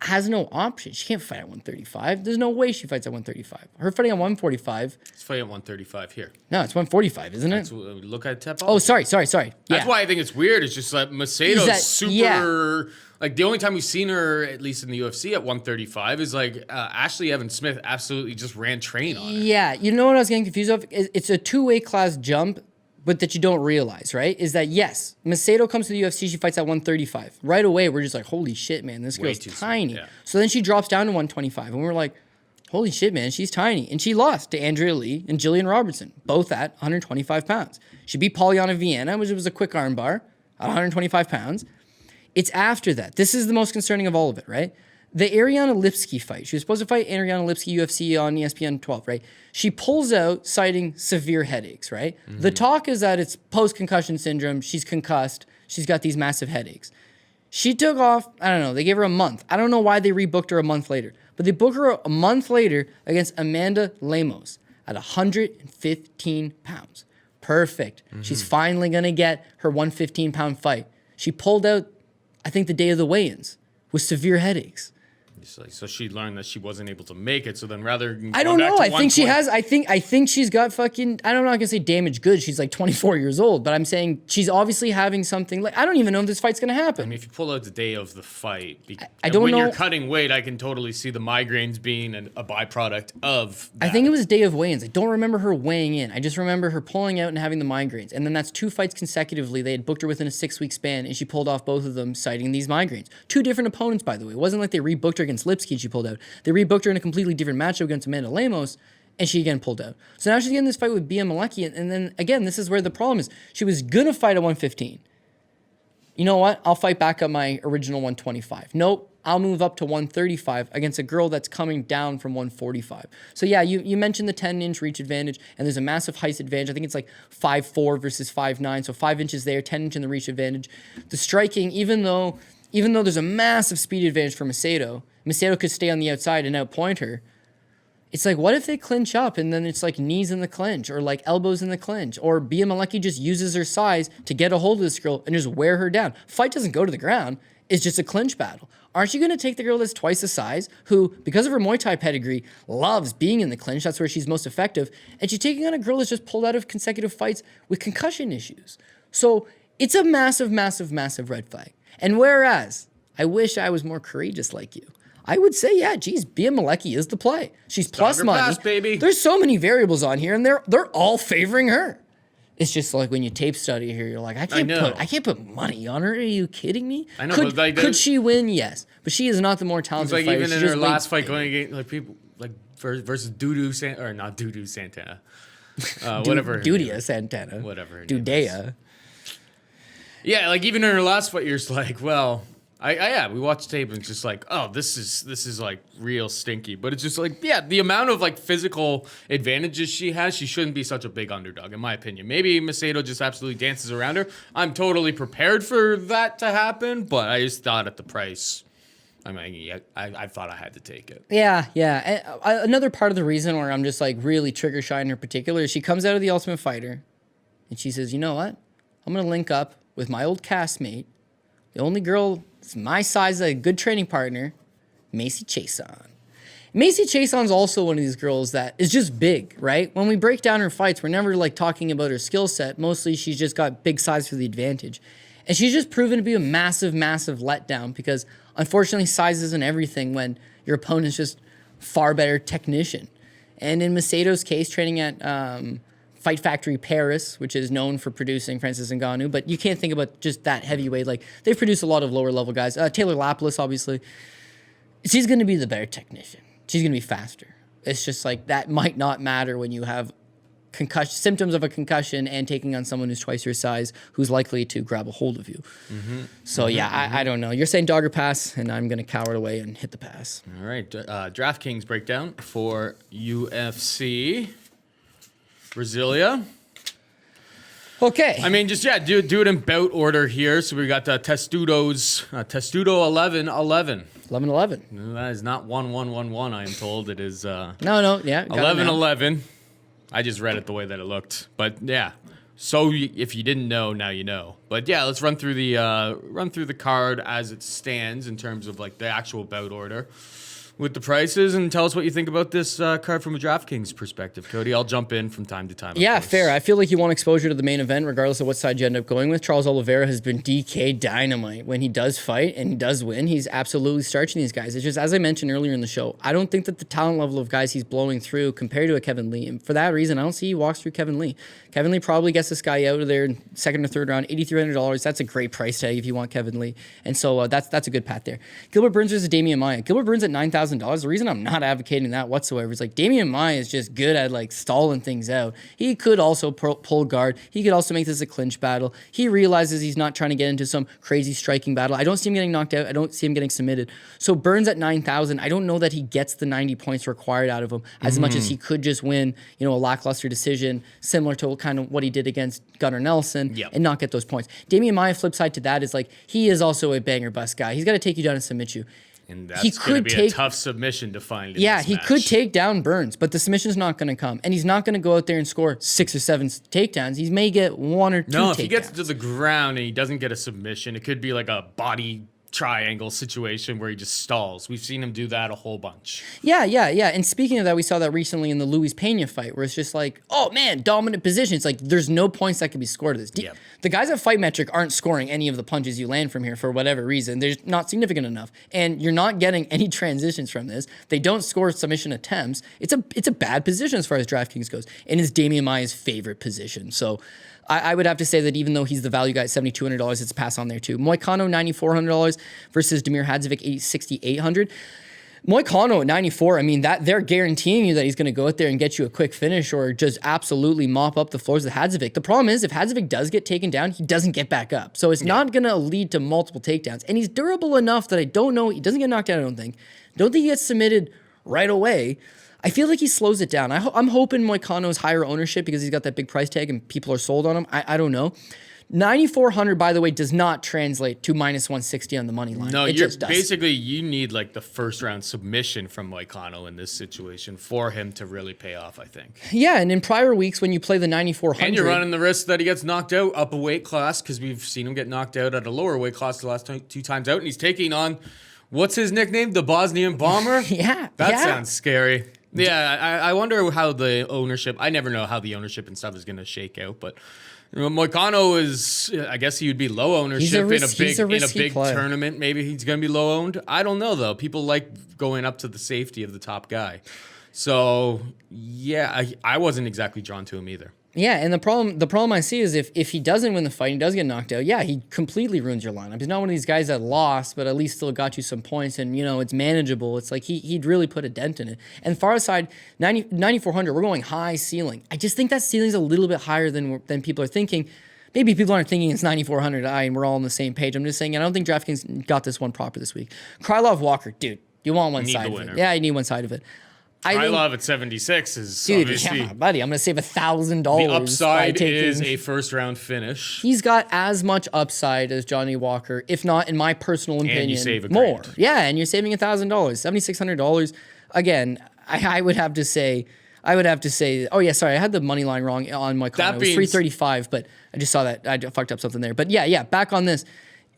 has no option. She can't fight at 135. There's no way she fights at 135. Her fighting at 145. It's fighting at 135 here. No, it's 145, isn't it? Look at Tep. Oh, sorry. Yeah. That's why I think it's weird. It's just like Macedo's super. Like the only time we've seen her, at least in the UFC, at 135 is like Ashley Evans Smith absolutely just ran train on her. Yeah, you know what I was getting confused of? It's a two-weight class jump, but that you don't realize, right? Is that yes, Macedo comes to the UFC, she fights at 135. Right away, we're just like, holy shit, man, this girl's tiny. Yeah. So then she drops down to 125, and we're like, holy shit, man, she's tiny. And she lost to Andrea Lee and Jillian Robertson, both at 125 pounds. She beat Polyana Vienna, which was a quick armbar, at 125 pounds. It's after that. This is the most concerning of all of it, right? The Ariana Lipski fight. She was supposed to fight Ariana Lipski UFC on ESPN 12, right? She pulls out citing severe headaches, right? Mm-hmm. The talk is that it's post-concussion syndrome. She's concussed. She's got these massive headaches. She took off, I don't know, they gave her a month. I don't know why they rebooked her a month later. But they booked her a month later against Amanda Lemos at 115 pounds. Perfect. Mm-hmm. She's finally going to get her 115-pound fight. She pulled out, I think, the day of the weigh-ins with severe headaches. So she learned that she wasn't able to make it. So then rather than I don't know. I think she has. I think she's got fucking. I'm not gonna say damaged goods. She's like 24 years old, but I'm saying she's obviously having something. Like I don't even know if this fight's gonna happen. I mean, if you pull out the day of the fight, I don't know. When you're cutting weight, I can totally see the migraines being a byproduct of that. I think it was day of weigh-ins. I don't remember her weighing in. I just remember her pulling out and having the migraines. And then that's 2 fights consecutively. They had booked her within a 6-week span, and she pulled off both of them, citing these migraines. 2 different opponents, by the way. It wasn't like they rebooked her against Lipski and she pulled out. They rebooked her in a completely different matchup against Amanda Lemos, and she again pulled out. So now she's getting this fight with Bia Malecki, and then again, this is where the problem is. She was gonna fight at 115. You know what? I'll fight back up my original 125. Nope, I'll move up to 135 against a girl that's coming down from 145. So yeah, you mentioned the 10-inch reach advantage, and there's a massive height advantage. I think it's like 5'4" versus 5'9", so 5 inches there, 10 inch in the reach advantage. The striking, even though there's a massive speed advantage for Macedo could stay on the outside and outpoint her. It's like, what if they clinch up and then it's like knees in the clinch or like elbows in the clinch, or Bia Malecki just uses her size to get a hold of this girl and just wear her down. Fight doesn't go to the ground. It's just a clinch battle. Aren't you going to take the girl that's twice the size, who, because of her Muay Thai pedigree, loves being in the clinch? That's where she's most effective. And she's taking on a girl that's just pulled out of consecutive fights with concussion issues. So it's a massive, massive, massive red flag. And whereas I wish I was more courageous like you, I would say, yeah, geez, Bia Malecki is the play. She's plus money. Pass, baby. There's so many variables on here, and they're all favoring her. It's just like when you tape study here, you're like, I can't put money on her. Are you kidding me? I know. Could she win? Yes, but she is not the more talented it's like fighter. Even in her last fight, going against like people like versus not Dudu Santana, whatever. Dudia Santana. Whatever. Dudea. Yeah, like even in her last fight, you're just like, well. We watched tape and it's just like, oh, this is like real stinky. But it's just like, yeah, the amount of like physical advantages she has, she shouldn't be such a big underdog, in my opinion. Maybe Macedo just absolutely dances around her. I'm totally prepared for that to happen, but I just thought at the price, I mean, I thought I had to take it. Yeah. And another part of the reason where I'm just like really trigger shy in her particular is she comes out of the Ultimate Fighter and she says, you know what? I'm going to link up with my old castmate, the only girl that's my size, a good training partner, Macy Chiasson. Macy Chiasson's also one of these girls that is just big, right? When we break down her fights, we're never like talking about her skill set. Mostly she's just got big size for the advantage. And she's just proven to be a massive, massive letdown because unfortunately size isn't everything when your opponent's just far better technician. And in Macedo's case, training at Fight Factory Paris, which is known for producing Francis Ngannou, but you can't think about just that heavyweight. Like, they've produced a lot of lower level guys. Taylor Lapillus, obviously. She's going to be the better technician. She's going to be faster. It's just like, that might not matter when you have symptoms of a concussion and taking on someone who's twice your size, who's likely to grab a hold of you. So, I don't know. You're saying dogger pass, and I'm going to cower away and hit the pass. All right. DraftKings breakdown for UFC Brasilia. Okay. I mean, just, do it in bout order here. So we got Testudo's Testudo 11-11. 11-11. That is not 1-1-1-1, I am told. It is No, yeah. 11-11. I just read it the way that it looked. But, yeah. So if you didn't know, now you know. But yeah, let's run through the card as it stands in terms of like the actual bout order with the prices, and tell us what you think about this card from a DraftKings perspective, Cody. I'll jump in from time to time. Yeah, fair. I feel like you want exposure to the main event regardless of what side you end up going with. Charles Oliveira has been DK dynamite. When he does fight and he does win, he's absolutely starching these guys. It's just, as I mentioned earlier in the show, I don't think that the talent level of guys he's blowing through compared to a Kevin Lee. And for that reason, I don't see he walks through Kevin Lee. Kevin Lee probably gets this guy out of there in second or third round, $8,300. That's a great price tag if you want Kevin Lee. And so that's a good path there. Gilbert Burns versus Damian Maia. Gilbert Burns at $9,000. The reason I'm not advocating that whatsoever is like Damian Maia is just good at like stalling things out. He could also pull guard. He could also make this a clinch battle. He realizes he's not trying to get into some crazy striking battle. I don't see him getting knocked out. I don't see him getting submitted. So Burns at 9,000, I don't know that he gets the 90 points required out of him as much as he could just win, a lackluster decision similar to kind of what he did against Gunnar Nelson and not get those points. Damian Maia, flip side to that, is like he is also a banger bust guy. He's got to take you down and submit you. And that's going to be a tough submission to find. He could take down Burns, but the submission's not going to come. And he's not going to go out there and score 6 or 7 takedowns. He may get 1 or 2 takedowns. No, if he gets to the ground and he doesn't get a submission, it could be like a body triangle situation where he just stalls. We've seen him do that a whole bunch. Yeah. And speaking of that, we saw that recently in the Luis Pena fight where it's just like, oh man, dominant position. It's like there's no points that can be scored to this. The guys at Fight Metric aren't scoring any of the punches you land from here for whatever reason. They're not significant enough. And you're not getting any transitions from this. They don't score submission attempts. It's a bad position as far as DraftKings goes. And it's Damian Maia's favorite position. So I would have to say that even though he's the value guy at $7,200, it's a pass on there too. Moicano, $9,400 versus Damir Hadzovic, $6,800. Moicano at 94, I mean, that they're guaranteeing you that he's going to go out there and get you a quick finish or just absolutely mop up the floors of Hadzovic. The problem is if Hadzovic does get taken down, he doesn't get back up. So it's not going to lead to multiple takedowns. And he's durable enough that I don't know, he doesn't get knocked out, I don't think. Don't think he gets submitted right away. I feel like he slows it down. I'm hoping Moicano's higher ownership because he's got that big price tag and people are sold on him. I don't know. 9,400, by the way, does not translate to -160 on the money line. No, you need like the first round submission from Moicano in this situation for him to really pay off, I think. Yeah, and in prior weeks when you play the 9,400... And you're running the risk that he gets knocked out up a weight class because we've seen him get knocked out at a lower weight class the last 2 times out, and he's taking on, what's his nickname? The Bosnian Bomber? Yeah. That sounds scary. Yeah, I wonder how the ownership... I never know how the ownership and stuff is going to shake out, but... Moicano is, I guess he would be low ownership in a big tournament. Maybe he's going to be low owned. I don't know though. People like going up to the safety of the top guy. So yeah, I wasn't exactly drawn to him either. Yeah, and the problem I see is if he doesn't win the fight, he does get knocked out, he completely ruins your lineup. He's not one of these guys that lost, but at least still got you some points, and, it's manageable. It's like he'd really put a dent in it. And far side, 9,400, we're going high ceiling. I just think that ceiling's a little bit higher than people are thinking. Maybe people aren't thinking it's 9,400 and we're all on the same page. I'm just saying, I don't think DraftKings got this one proper this week. Krylov Walker, dude, you want one side of it. Yeah, you need one side of it. Krylov at 76 is obviously... Yeah, buddy, I'm going to save $1,000. The upside is a first-round finish. He's got as much upside as Johnny Walker, if not, in my personal opinion, and you save more. $1,000. Yeah, and you're saving $1,000, $7,600. Again, I would have to say... Oh, yeah, sorry, I had the money line wrong on my card. It was 335, but I just saw that. I fucked up something there. But yeah, back on this.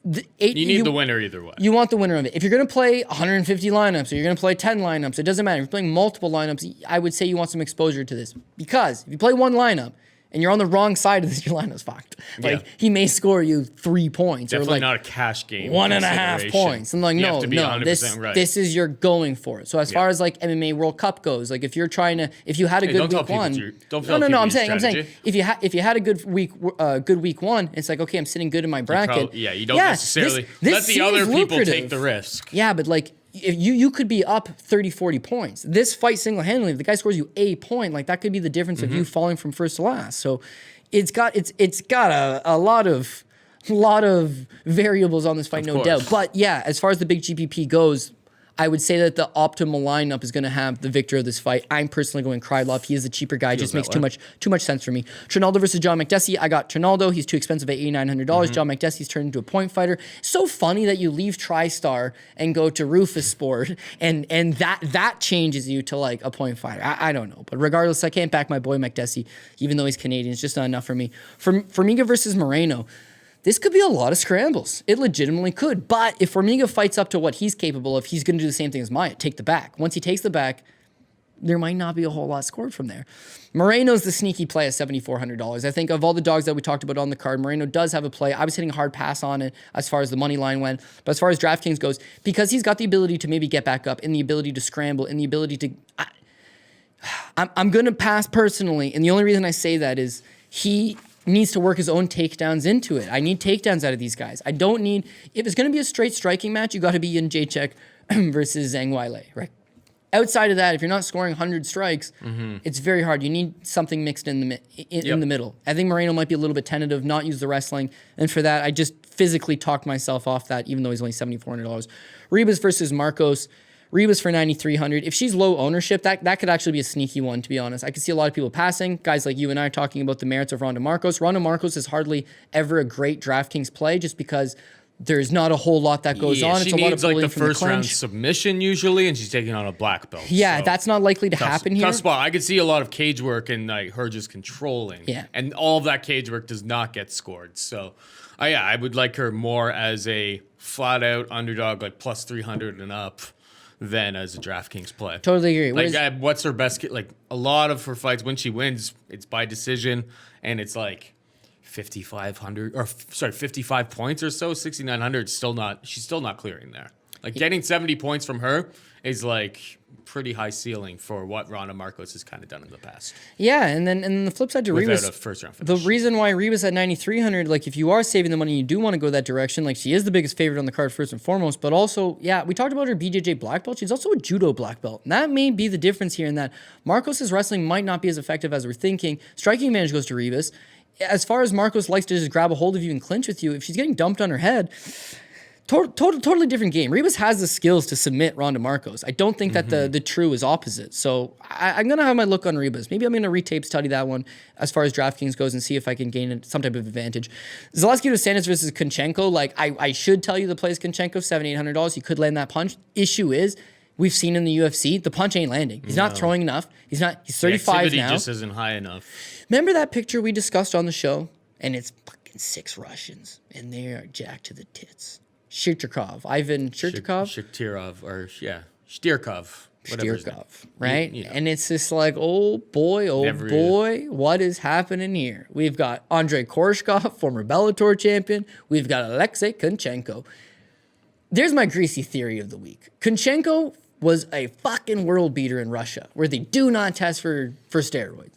You need the winner either way. You want the winner of it. If you're going to play 150 lineups or you're going to play 10 lineups, it doesn't matter. If you're playing multiple lineups, I would say you want some exposure to this. Because if you play one lineup and you're on the wrong side of this, your lineup's fucked. Like, he may score you 3 points. Definitely or like not a cash game. 1.5 points. I'm like, no, this is you're going for it. So as far as like MMA World Cup goes, like if you're trying to, if you had a good week one. No, I'm saying, if you had a good week one, it's like, okay, I'm sitting good in my bracket. You don't necessarily let the other people take the risk. Yeah, but like, if you could be up 30, 40 points. This fight single-handedly, if the guy scores you a point, like that could be the difference of you falling from first to last. So it's got a lot of variables on this fight, no doubt. But yeah, as far as the big GPP goes, I would say that the optimal lineup is going to have the victor of this fight. I'm personally going Krylov. He is the cheaper guy. Just makes too much sense for me. Trinaldo versus John Makdessi. I got Trinaldo. He's too expensive at $8,900. John Makdessi's turned into a point fighter. So funny that you leave TriStar and go to Rufus Sport, and that changes you to like a point fighter. I don't know, but regardless, I can't back my boy Makdessi, even though he's Canadian. It's just not enough for me. Formiga versus Moreno. This could be a lot of scrambles. It legitimately could. But if Formiga fights up to what he's capable of, he's going to do the same thing as Maia, take the back. Once he takes the back, there might not be a whole lot scored from there. Moreno's the sneaky play at $7,400. I think of all the dogs that we talked about on the card, Moreno does have a play. I was hitting a hard pass on it as far as the money line went. But as far as DraftKings goes, because he's got the ability to maybe get back up and the ability to scramble and the ability to... I'm going to pass personally. And the only reason I say that is he needs to work his own takedowns into it. I need takedowns out of these guys. I don't need... If it's going to be a straight striking match, you got to be in Jacek versus Zhang Weili, right? Outside of that, if you're not scoring 100 strikes, it's very hard. You need something mixed in the middle. I think Moreno might be a little bit tentative, not use the wrestling. And for that, I just physically talked myself off that, even though he's only $7,400. Ribas versus Markos. Ribas for $9,300. If she's low ownership, that could actually be a sneaky one, to be honest. I could see a lot of people passing. Guys like you and I are talking about the merits of Ronda Markos. Ronda Markos is hardly ever a great DraftKings play just because there's not a whole lot that goes on. She it's a lot of needs like the from first round submission usually, and she's taking on a black belt. Yeah, so that's not likely to happen here. Tough spot. I could see a lot of cage work and like her just controlling. Yeah. And all of that cage work does not get scored. So, yeah, I would like her more as a flat out underdog, like plus 300 and up, than as a DraftKings play. Totally agree. Like, what's her best? Like, a lot of her fights, when she wins, it's by decision, and it's like 55 points or so, 6,900. She's still not clearing there. Like, getting 70 points from her is like pretty high ceiling for what Ronda Markos has kind of done in the past. Yeah, and then the flip side to Without Ribas, a first round the finish. reason why Ribas at 9,300, like if you are saving the money, you do want to go that direction. Like she is the biggest favorite on the card first and foremost, but also, yeah, we talked about her BJJ black belt. She's also a judo black belt. And that may be the difference here in that Markos' wrestling might not be as effective as we're thinking. Striking advantage goes to Ribas. As far as Markos likes to just grab a hold of you and clinch with you, if she's getting dumped on her head, totally different game. Ribas has the skills to submit Ronda Markos. I don't think that the true is opposite. So I'm going to have my look on Ribas. Maybe I'm going to retape study that one as far as DraftKings goes and see if I can gain some type of advantage. Zaleski dos Santos versus Kunchenko. Like I should tell you the play is Kunchenko, $700-$800. You could land that punch. Issue is, we've seen in the UFC, the punch ain't landing. He's not throwing enough. He's 35 the now. just isn't high enough. Remember that picture we discussed on the show? And it's fucking 6 Russians. And they are jacked to the tits. Ivan Shirtikov? Shtyrkov. Whatever his name. Shtyrkov, right? You know. And it's just like, oh boy, what is happening here? We've got Andrei Korshkov, former Bellator champion. We've got Alexei Kunchenko. There's my greasy theory of the week. Kunchenko was a fucking world beater in Russia, where they do not test for steroids.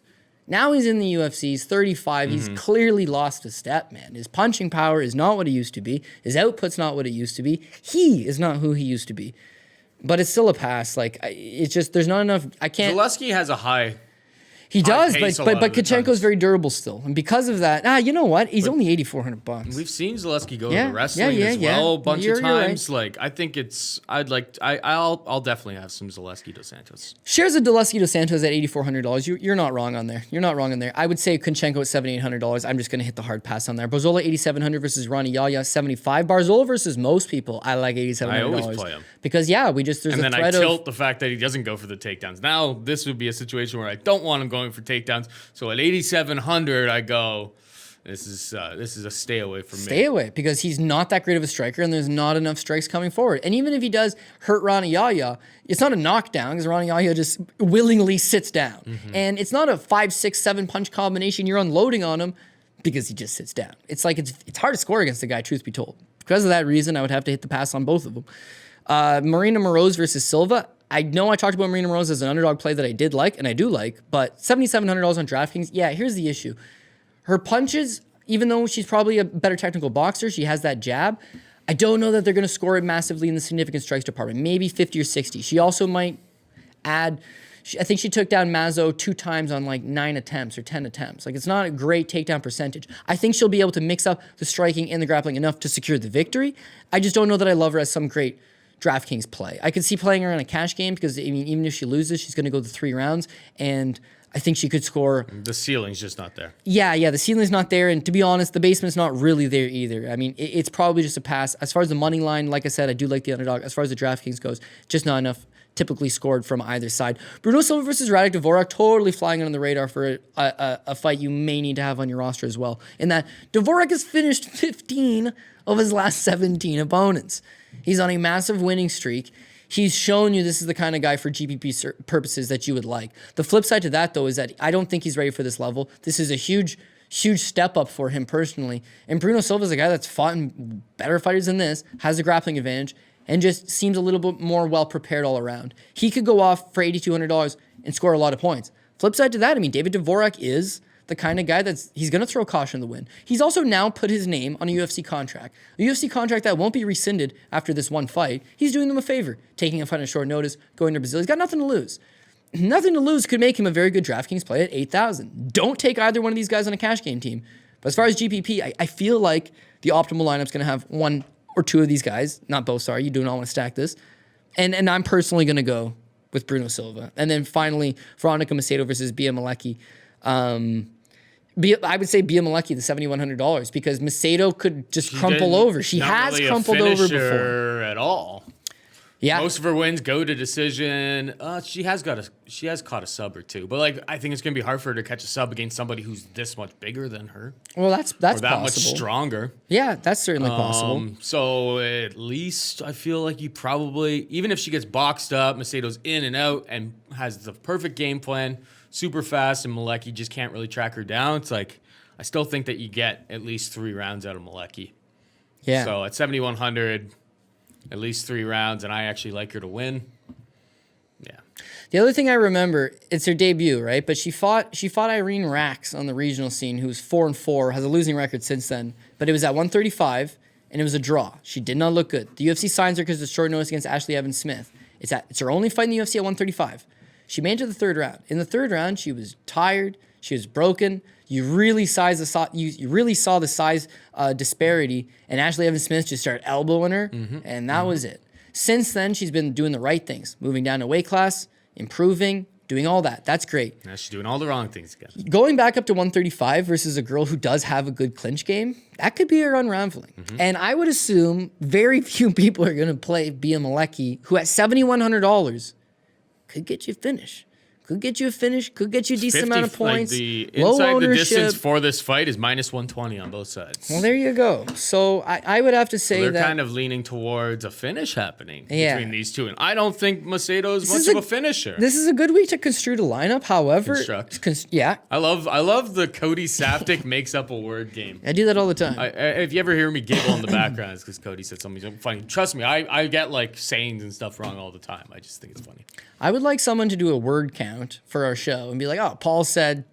Now he's in the UFC, he's 35, he's clearly lost a step, man. His punching power is not what it used to be. His output's not what it used to be. He is not who he used to be. But it's still a pass. Like, it's just, there's not enough, I can't... Zaleski has a high... He does, pace but of the Kunchenko's very durable still. And because of that, you know what? He's only $8,400. We've seen Zaleski go to Yeah, the wrestling yeah, as yeah. well a bunch You're of right. times. Like, I think I'll definitely have some Zaleski dos Santos. Shares of Zaleski dos Santos at $8,400. You're not wrong on there. You're not wrong on there. I would say Kunchenko at $7,800. I'm just going to hit the hard pass on there. Barzola, $8,700 versus Yahya, $75. Barzola versus most people, I like $8,700. I always play him. Because, there's And a then I threat tilt the fact that he doesn't go for the takedowns. Now, this would be a situation where I don't want him going for takedowns. So at 8,700, I go, this is a stay away from me. Stay away, because he's not that great of a striker, and there's not enough strikes coming forward. And even if he does hurt Rana Yahya, it's not a knockdown, because Rana Yahya just willingly sits down. And it's not a 5, 6, 7 punch combination you're unloading on him because he just sits down. It's like it's hard to score against the guy, truth be told. Because of that reason, I would have to hit the pass on both of them. Moroz versus Silva. I know I talked about Moroz as an underdog play that I did like, and I do like, but $7,700 on DraftKings, here's the issue. Her punches, even though she's probably a better technical boxer, she has that jab, I don't know that they're going to score it massively in the significant strikes department, maybe 50 or 60. She also might add, I think she took down Mazo 2 times on like 9 attempts or 10 attempts. Like, it's not a great takedown percentage. I think she'll be able to mix up the striking and the grappling enough to secure the victory. I just don't know that I love her as some great DraftKings play. I could see playing her in a cash game because, I mean, even if she loses, she's going to go the 3 rounds, and I think she could score. The ceiling's just not there. Yeah, the ceiling's not there, and to be honest, the basement's not really there either. I mean, it's probably just a pass. As far as the money line, like I said, I do like the underdog. As far as the DraftKings goes, just not enough typically scored from either side. Bruno Silva versus Dvorak, totally flying under the radar for a fight you may need to have on your roster as well. In that, Dvorak has finished 15 of his last 17 opponents. He's on a massive winning streak. He's shown you this is the kind of guy for GPP purposes that you would like. The flip side to that, though, is that I don't think he's ready for this level. This is a huge step up for him personally. And Bruno Silva is a guy that's fought in better fighters than this, has a grappling advantage, and just seems a little bit more well-prepared all around. He could go off for $8,200 and score a lot of points. Flip side to that, I mean, David Dvorak is the kind of guy he's going to throw caution to the wind. He's also now put his name on a UFC contract. A UFC contract that won't be rescinded after this one fight. He's doing them a favor, taking a fight on short notice, going to Brazil. He's got nothing to lose. Nothing to lose could make him a very good DraftKings play at $8,000. Don't take either one of these guys on a cash game team. But as far as GPP, I feel like the optimal lineup's going to have 1 or 2 of these guys. Not both, sorry. You do not want to stack this. And I'm personally going to go with Bruno Silva. And then finally, Veronica Macedo versus Bia Malecki. I would say Bia Malecki, the $7,100, because Macedo could just crumple over. She has really crumpled over before. At all. Yeah. Most of her wins go to decision. She has caught a sub or 2, but like I think it's gonna be hard for her to catch a sub against somebody who's this much bigger than her. Well, that's or that possible. much stronger. Yeah, that's certainly possible. So at least I feel like you probably, even if she gets boxed up, Macedo's in and out and has the perfect game plan, super fast, and Malecki just can't really track her down. It's like I still think that you get at least 3 rounds out of Malecki. Yeah. So at 7,100. At least 3 rounds, and I actually like her to win. Yeah. The other thing I remember, it's her debut, right? But she fought Irene Rax on the regional scene, who's 4-4, has a losing record since then. But it was at 135, and it was a draw. She did not look good. The UFC signs her because of short notice against Ashley Evans Smith. It's her only fight in the UFC at 135. She made it to the 3rd round. In the 3rd round, she was tired. She was broken. You really saw the size disparity, and Ashley Evans Smith just started elbowing her, and that was it. Since then, she's been doing the right things, moving down to weight class, improving, doing all that. That's great. Now she's doing all the wrong things again. Going back up to 135 versus a girl who does have a good clinch game, that could be her unraveling. And I would assume very few people are going to play Bia Malecki, who at $7,100 could get you a finish. Could get you a finish, could get you a decent amount of points. Like the low inside ownership. the distance for this fight is -120 on both sides. Well, there you go. So I would have to say They're that kind of leaning towards a finish happening Yeah. between these two. And I don't think Macedo is much of a finisher. This is a good week to construe the lineup. However, Construct. yeah, I love the Cody Saftic makes up a word game. I do that all the time. If you ever hear me giggle in the background, it's because Cody said something funny. Trust me, I get like sayings and stuff wrong all the time. I just think it's funny. I would like someone to do a word count for our show and be like, oh, Paul said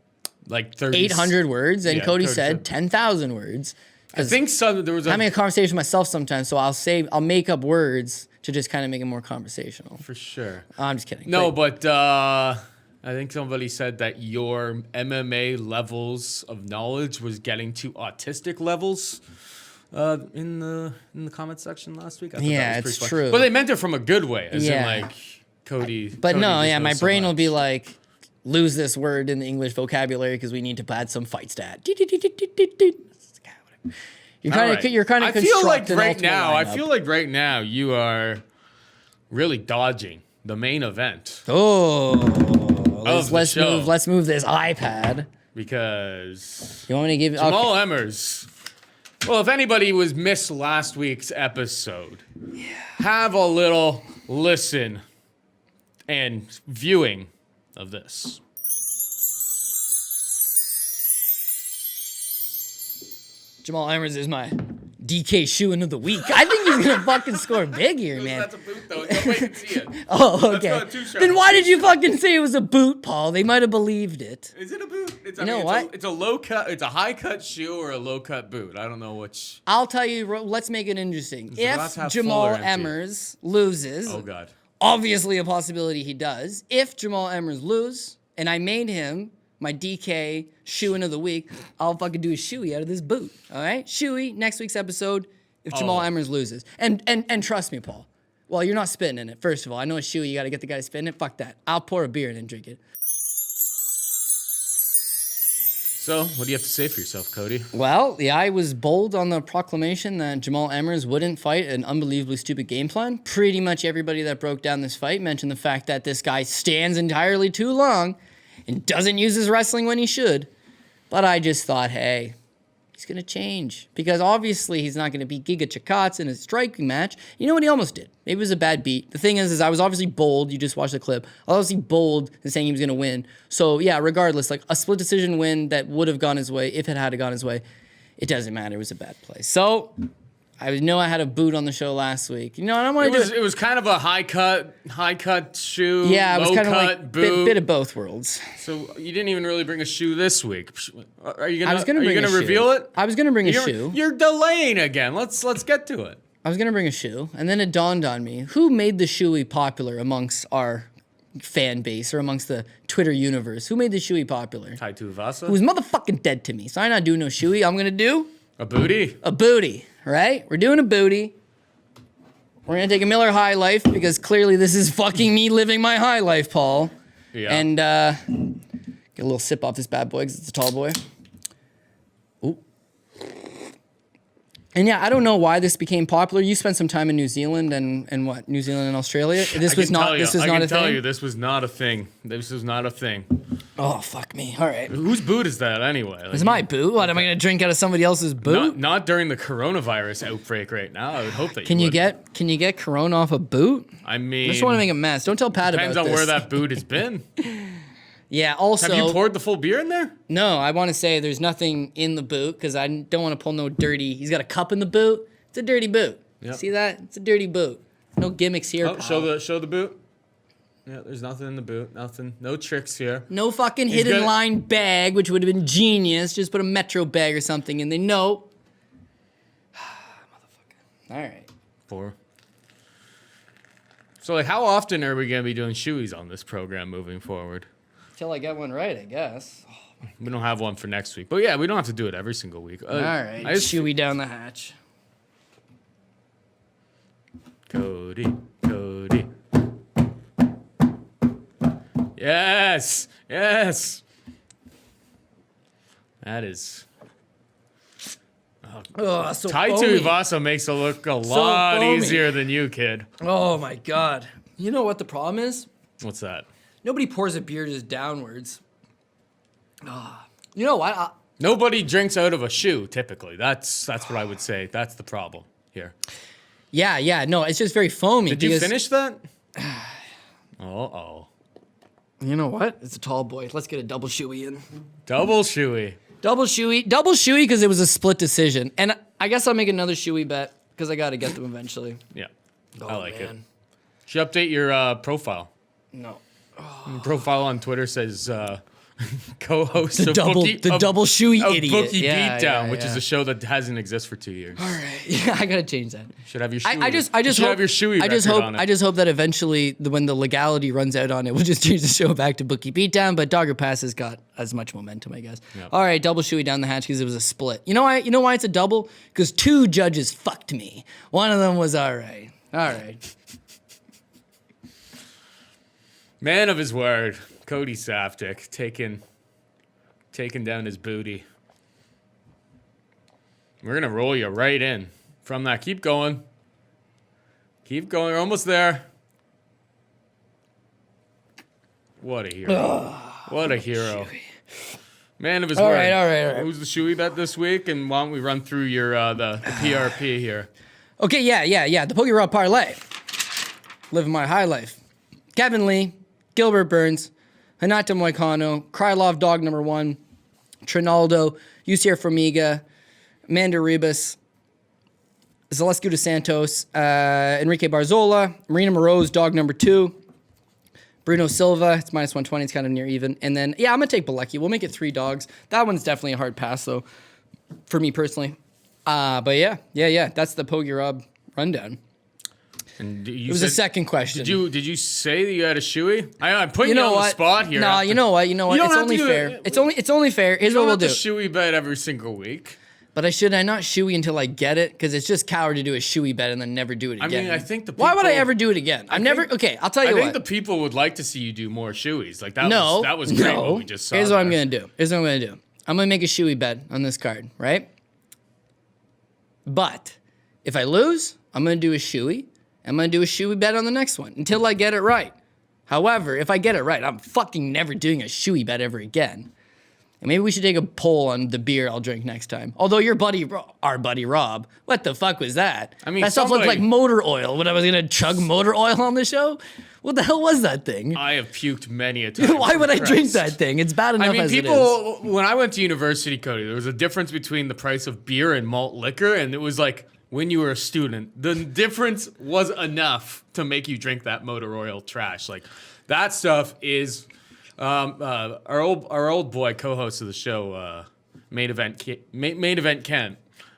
Like 30, 800 words and Yeah, Cody 30. said 10,000 words. I think there was I'm having a conversation with myself sometimes, so I'll make up words to just kind of make it more conversational. for sure. I'm just kidding. No, but I think somebody said that your MMA levels of knowledge was getting to autistic levels in the comment section last week. I thought Yeah, that was it's pretty funny. true. But they meant it from a good way, as Yeah. in like Cody. But Cody no, just yeah, knows my so brain will be much. like, lose this word in the English vocabulary because we need to add some fight stat. You're All kind right. of you're kind of I feel like constructing right now. I lineup. feel like right now you are really dodging the main event Oh, of the let's show. move. Let's move this iPad. because You want me to give? Jamal Okay. Emmers. Well, if anybody was missed last week's episode, have a little listen and viewing of this. Jamal Emmers is my DK shoe-in of the week. I think he's gonna fucking score big here, man. That's a boot, though. Nobody can see it. Oh, okay. not too sharp. Then why did you fucking say it was a boot, Paul? They might have believed it. Is it a boot? It's, You know what? It's a low cut. It's a high cut shoe or a low cut boot. I don't know which. I'll tell you. Let's make it interesting. the glass If half full Jamal or empty? Emmers loses, Oh God. obviously a possibility he does. If Jamal Emmers lose, and I made him my DK shoe-in of the week, I'll fucking do a shoey out of this boot. All right, shoey next week's episode. If Jamal Oh. Emmers loses, and trust me, Paul, Well, you're not spitting in it, first of all. I know a shoey, you got to get the guy to spit in it. Fuck that. I'll pour a beer and then drink it. So, what do you have to say for yourself, Cody? Well, I was bold on the proclamation that Jamal Emmers wouldn't fight an unbelievably stupid game plan. Pretty much everybody that broke down this fight mentioned the fact that this guy stands entirely too long and doesn't use his wrestling when he should. But I just thought, hey, he's going to change. Because obviously he's not going to beat Giga Chikadze in a striking match. You know what he almost did? Maybe it was a bad beat. The thing is I was obviously bold. You just watched the clip. I was obviously bold in saying he was going to win. So yeah, regardless, like a split decision win that would have gone his way, if it had gone his way, it doesn't matter. It was a bad play. So I know I had a boot on the show last week. You know, and I want to do it. It was kind of a high cut shoe. Yeah, it was kind of like boot. bit of both worlds. So you didn't even really bring a shoe this week. Are you I was gonna? gonna Are you bring gonna a reveal shoe. it? I was gonna bring a shoe. You're delaying again. Let's get to it. I was gonna bring a shoe, and then it dawned on me: who made the shoey popular amongst our fan base or amongst the Twitter universe? Who made the shoey popular? Taitu Vasa. Who's motherfucking dead to me? So I'm not doing no shoey. I'm gonna do A booty. a booty. Right? We're doing a booty. We're gonna take a Miller High Life because clearly this is fucking me living my high life, Paul. Yeah. And get a little sip off this bad boy because it's a tall boy. Ooh. And yeah, I don't know why this became popular. You spent some time in New Zealand and what? New Zealand and Australia. This was not a thing. I can tell you, this was not a thing. This was not a thing. Oh fuck me! All right, Whose boot is that anyway? Like, it's my boot. What am I gonna drink out of somebody else's boot? Not during the coronavirus outbreak right now. I would hope that Can you you get Corona off a boot? I mean, I just want to make a mess. Don't tell Pat about this. depends on where that boot has been. Yeah. Also, Have you poured the full beer in there? no, I want to say there's nothing in the boot because I don't want to pull no dirty. He's got a cup in the boot. It's a dirty boot. Yep. See that? It's a dirty boot. No gimmicks here. Oh, pal. show the boot. Yeah, there's nothing in the boot. Nothing. No tricks here. No fucking hidden gonna- line bag, which would have been genius. Just put a Metro bag or something in there. No. Motherfucker. All right. 4. So, like, how often are we gonna be doing shoeies on this program moving forward? Till I get one right, I guess. We don't have one for next week, but yeah, we don't have to do it every single week. All right. Shoey down the hatch. Cody. Yes. That is. Oh, so Taitu foamy. Vasa makes it look a lot foamy. easier than you, kid. Oh my god. You know what the problem is? What's that? Nobody pours a beer just downwards. You know what? Nobody drinks out of a shoe, typically. That's what I would say. That's the problem here. Yeah. No, it's just very foamy. Did you finish that? Uh-oh. You know what? It's a tall boy. Let's get a double shoey in. Double shoey. Double shoey because it was a split decision. And I guess I'll make another shoey bet because I got to get them eventually. Yeah. Oh, I like it. man. Should update your profile. No. Your profile on Twitter says co-host The of double shoey of idiot. Bookie Yeah, Beatdown, yeah, which is yeah. a show that hasn't existed for 2 years. All right. Yeah, I got to change that. Should have your shoey. I just should hope have your shoey I just record hope on it. I just hope that eventually when the legality runs out on it, we'll just change the show back to Bookie Beatdown. But Dogger Pass has got as much momentum, I guess. Yep. All right, double shoey down the hatch because it was a split. You know why? You know why it's a double? Because 2 judges fucked me. One of them was all right. All right. Man of his word, Cody Saftic taking down his booty. We're gonna roll you right in from that. Keep going. We're almost there. What a hero! What a hero! Man of his word. All right. Who's the shoey bet this week? And why don't we run through your the PRP here? Okay, yeah. The Poke Raw Parlay. Living my high life. Kevin Lee, Gilbert Burns, Hinata Moicano, Krylov dog number 1, Trinaldo, UCR Formiga, Amanda Ribas, Zaleski dos Santos, Enrique Barzola, Marina Moroz dog number 2, Bruno Silva, it's minus 120, it's kind of near even. And then, yeah, I'm going to take Malecki. We'll make it 3 dogs. That one's definitely a hard pass, though, for me personally. But yeah, that's the Pogi Rob rundown. And It was a second question. Did you say that you had a shoey? I'm putting You you, know on what? the spot here. No, you know what? don't It's have only to- fair. It's only fair. Here's You what don't we'll have do. to shoey bet every single week. But should I not shoey until I get it? Because it's just coward to do a shoey bet and then never do it again. I mean, I think the Why would I people- ever do it again? Okay, I'll tell you I what. think the people would like to see you do more shoeys. Like that was great no. what we just saw. Here's what I'm there. gonna do. I'm gonna make a shoey bet on this card, right? But if I lose, I'm gonna do a shoey. I'm gonna do a shoey bet on the next one until I get it right. However, if I get it right, I'm fucking never doing a shoey bet ever again. And maybe we should take a poll on the beer I'll drink next time. Although our buddy Rob, what the fuck was that? I mean, that stuff looked like motor oil when I was gonna chug motor oil on the show. What the hell was that thing? I have puked many a time. Why would I Christ. drink that thing? It's bad enough as it is. When I went to university, Cody, there was a difference between the price of beer and malt liquor, and it was like when you were a student, the difference was enough to make you drink that motor oil trash. Like that stuff is. Our old boy, co-host of the show, main event Kent.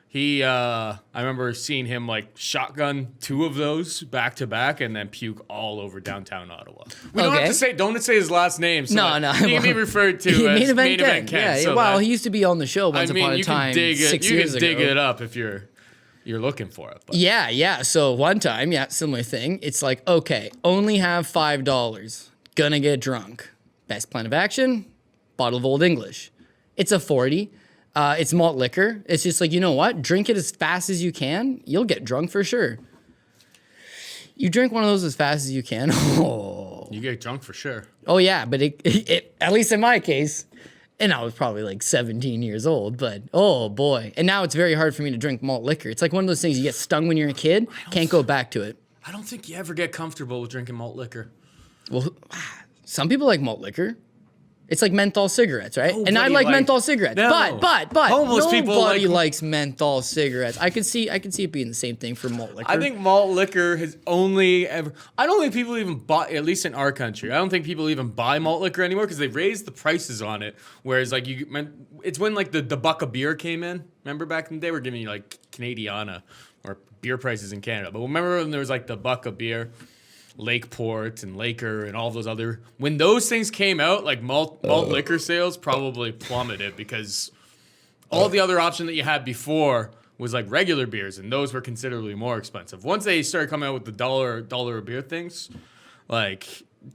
He, I remember seeing him like shotgun 2 of those back to back and then puke all over downtown Ottawa. We don't have to say his last name. So No. He can be referred to as main event Kent. Yeah, so well, that- he used to be on the show once upon a time, 6 years ago. You can dig it up if you're looking for it. But. Yeah. So one time, similar thing. It's like, okay, only have $5. Gonna get drunk. Best plan of action, bottle of Old English. It's a 40. It's malt liquor. It's just like, you know what? Drink it as fast as you can. You'll get drunk for sure. You drink one of those as fast as you can. Oh. You get drunk for sure. Oh, yeah. But it at least in my case, and I was probably like 17 years old, but oh boy. And now it's very hard for me to drink malt liquor. It's like one of those things you get stung when you're a kid, can't go back to it. I don't think you ever get comfortable with drinking malt liquor. Well, some people like malt liquor. It's like menthol cigarettes, right? And I Nobody like menthol cigarettes. No. But Homeless people nobody like- likes menthol cigarettes. I could see it being the same thing for malt liquor. I think malt liquor has only ever. I don't think people even buy, at least in our country. I don't think people even buy malt liquor anymore because they raised the prices on it. Whereas like it's when like the buck of beer came in. Remember back in the day, we're giving you like Canadiana or beer prices in Canada. But remember when there was like the buck of beer. Lakeport and Laker and all those other when those things came out, like malt liquor sales probably plummeted because all the other option that you had before was like regular beers, and those were considerably more expensive. Once they started coming out with the dollar a beer things, like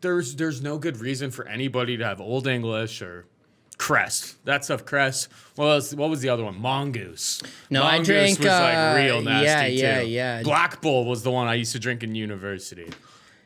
there's no good reason for anybody to have Old English or Crest. That stuff, Crest. What was the other one? Mongoose. No, Mongoose I drank was like real nasty too. yeah. Black Bull was the one I used to drink in university.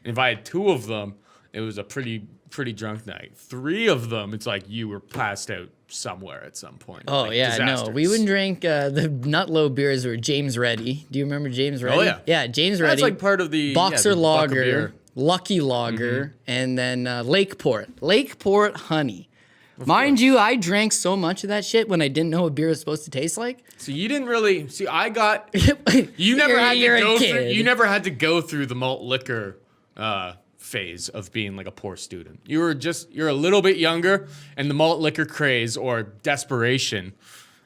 And if I had 2 of them, it was a pretty drunk night. 3 of them, it's like you were passed out somewhere at some point. Oh, like yeah, disastrous. no. We would drink the nut low beers were James Reddy. Do you remember James Reddy? Oh, yeah. Yeah, James Reddy. That's like part of the Boxer the buck of Lager, beer. Lucky Lager, and then Lakeport. Lakeport Honey. Mind you, I drank so much of that shit when I didn't know what beer was supposed to taste like. So you didn't really see. I got you You're never had to go through the malt liquor phase of being like a poor student. You're a little bit younger, and the malt liquor craze or desperation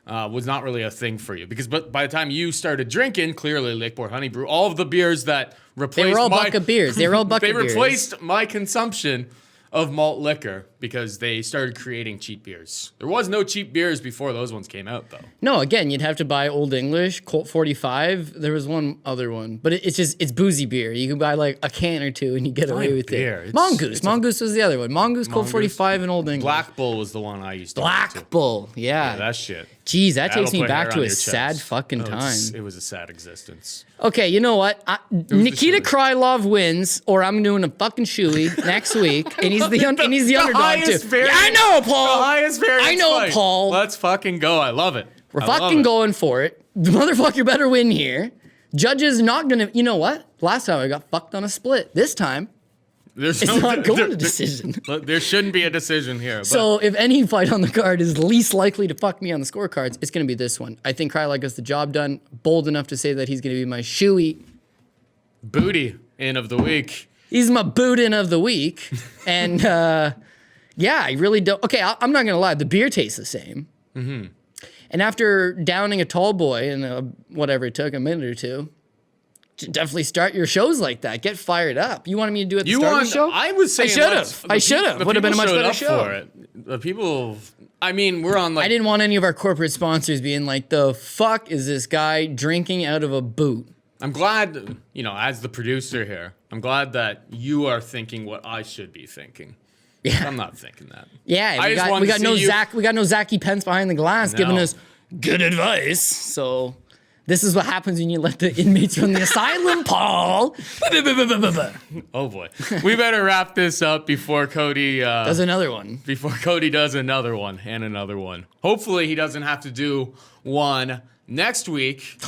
was not really a thing for you because by the time you started drinking, clearly Lakeport Honey Brew, all of the beers that replaced They were all buck of beers. They were all buck they of beers. replaced my consumption of malt liquor because they started creating cheap beers. There was no cheap beers before those ones came out, though. No, again, you'd have to buy Old English, Colt 45. There was one other one, but it's boozy beer. You can buy like a can or 2 and you get away with beer. it. Mongoose. Mongoose was the other one. Mongoose, Colt Mongoose. 45, and Old English. Black Bull was the one I used to Black drink, too. Bull. Yeah. Yeah, that shit. Jeez, that That'll takes me put back hair to on a your sad chest. fucking time. It was a sad existence. Okay, you know what? Nikita shoey. Krylov wins, or I'm doing a fucking shoey next week, and he's the underdog too. highest variance- Yeah, I know, Paul. The highest variance I know, fight. Paul. Let's fucking go. I love it. We're I love fucking it. going for it. The motherfucker better win here. Judges not gonna. You know what? Last time I got fucked on a split. This time There's it's not going to decision. There shouldn't be a decision here. But So if any fight on the card is least likely to fuck me on the scorecards, it's going to be this one. I think Krylov gets the job done. Bold enough to say that he's going to be my shoey. booty in of the week. He's my boot-in of the week. And yeah, I really don't. Okay, I'm not going to lie. The beer tastes the same. Mm-hmm. And after downing a tall boy in whatever it took, a minute or 2, definitely start your shows like that. Get fired up. You wanted me to do it at the start of the show? I was saying I should have. Would have been a much better show. For it. the people. I mean, we're on like. I didn't want any of our corporate sponsors being like, the fuck is this guy drinking out of a boot? I'm glad, as the producer here, I'm glad that you are thinking what I should be thinking. Yeah. I'm not thinking that. Yeah, I just wanted we to got see no you- Zach. We got no Zachy Pence behind the glass giving No. us good advice. So this is what happens when you let the inmates run the asylum, Paul. Oh boy, we better wrap this up before Cody Does another one. Before Cody does another one and another one. Hopefully he doesn't have to do one next week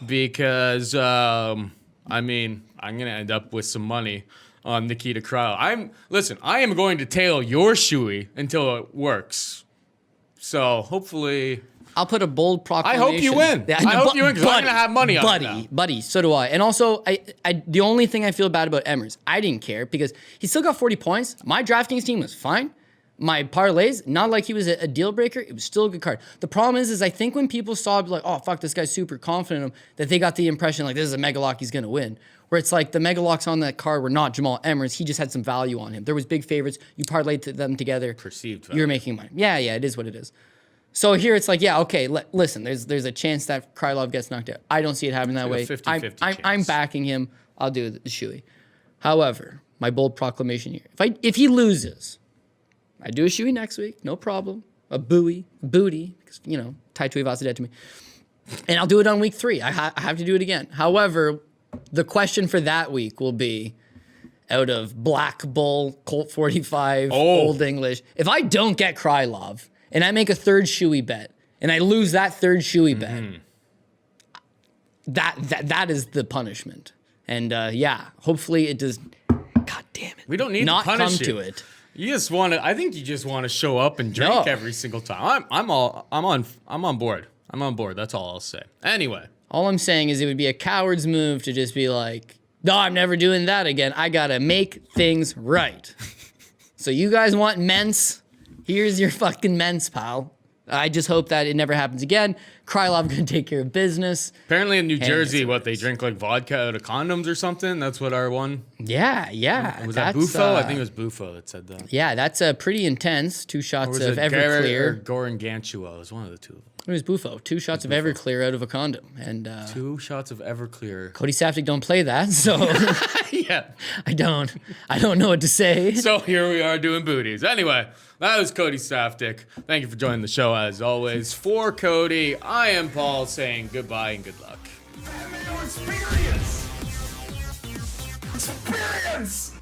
because I'm gonna end up with some money on Nikita Krylov. I am going to tail your shoey until it works. So hopefully. I'll put a bold proclamation. I hope you win. Yeah, I hope you win because I'm gonna have money on it now. Buddy, so do I. And also, the only thing I feel bad about Emmers, I didn't care because he still got 40 points. My DraftKings team was fine. My parlays, not like he was a deal breaker. It was still a good card. The problem is I think when people saw it, like, oh fuck, this guy's super confident in him, that they got the impression like this is a mega lock, he's gonna win. Where it's like the mega locks on that card were not Jamal Emmers. He just had some value on him. There was big favorites. You parlayed them together. Perceived value. You're making money. Yeah, it is what it is. So here it's like, yeah, okay, listen, there's a chance that Krylov gets knocked out. I don't see it happening that way. Like a 50-50 I'm chance. backing him. I'll do the shoey. However, my bold proclamation here. If he loses, I do a shoey next week, no problem. A booty, because, Tai Tuivasa dead to me. And I'll do it on week 3. I have to do it again. However, the question for that week will be, out of Black Bull, Colt 45, Old English, if I don't get Krylov, and I make a third shoey bet, and I lose that third shoey bet, that is the punishment. And hopefully it does. God damn it! We don't need not to punish come you. to it. You just want to. I think you just want to show up and drink No. every single time. I'm on board. I'm on board. That's all I'll say. Anyway, All I'm saying is it would be a coward's move to just be like, no, I'm never doing that again. I gotta make things right. So you guys want ments? Here's your fucking ments, pal. I just hope that it never happens again. Krylov gonna take care of business. apparently in New Hey, Jersey, that's they drink like vodka out of condoms or something. That's what our one. Yeah. Was that Bufo? I think it was Bufo that said that. Yeah, that's pretty intense. 2 Or shots was of it Garrett or Everclear. Goran Gantua? It was one of the two. It was Bufo. 2 shots of Everclear out of a condom. And 2 shots of Everclear. Cody Saftic don't play that, so Yeah. I don't know what to say. So here we are doing booties. Anyway, that was Cody Saftic. Thank you for joining the show as always. For Cody, I am Paul saying goodbye and good luck. Mayo experience. Experience.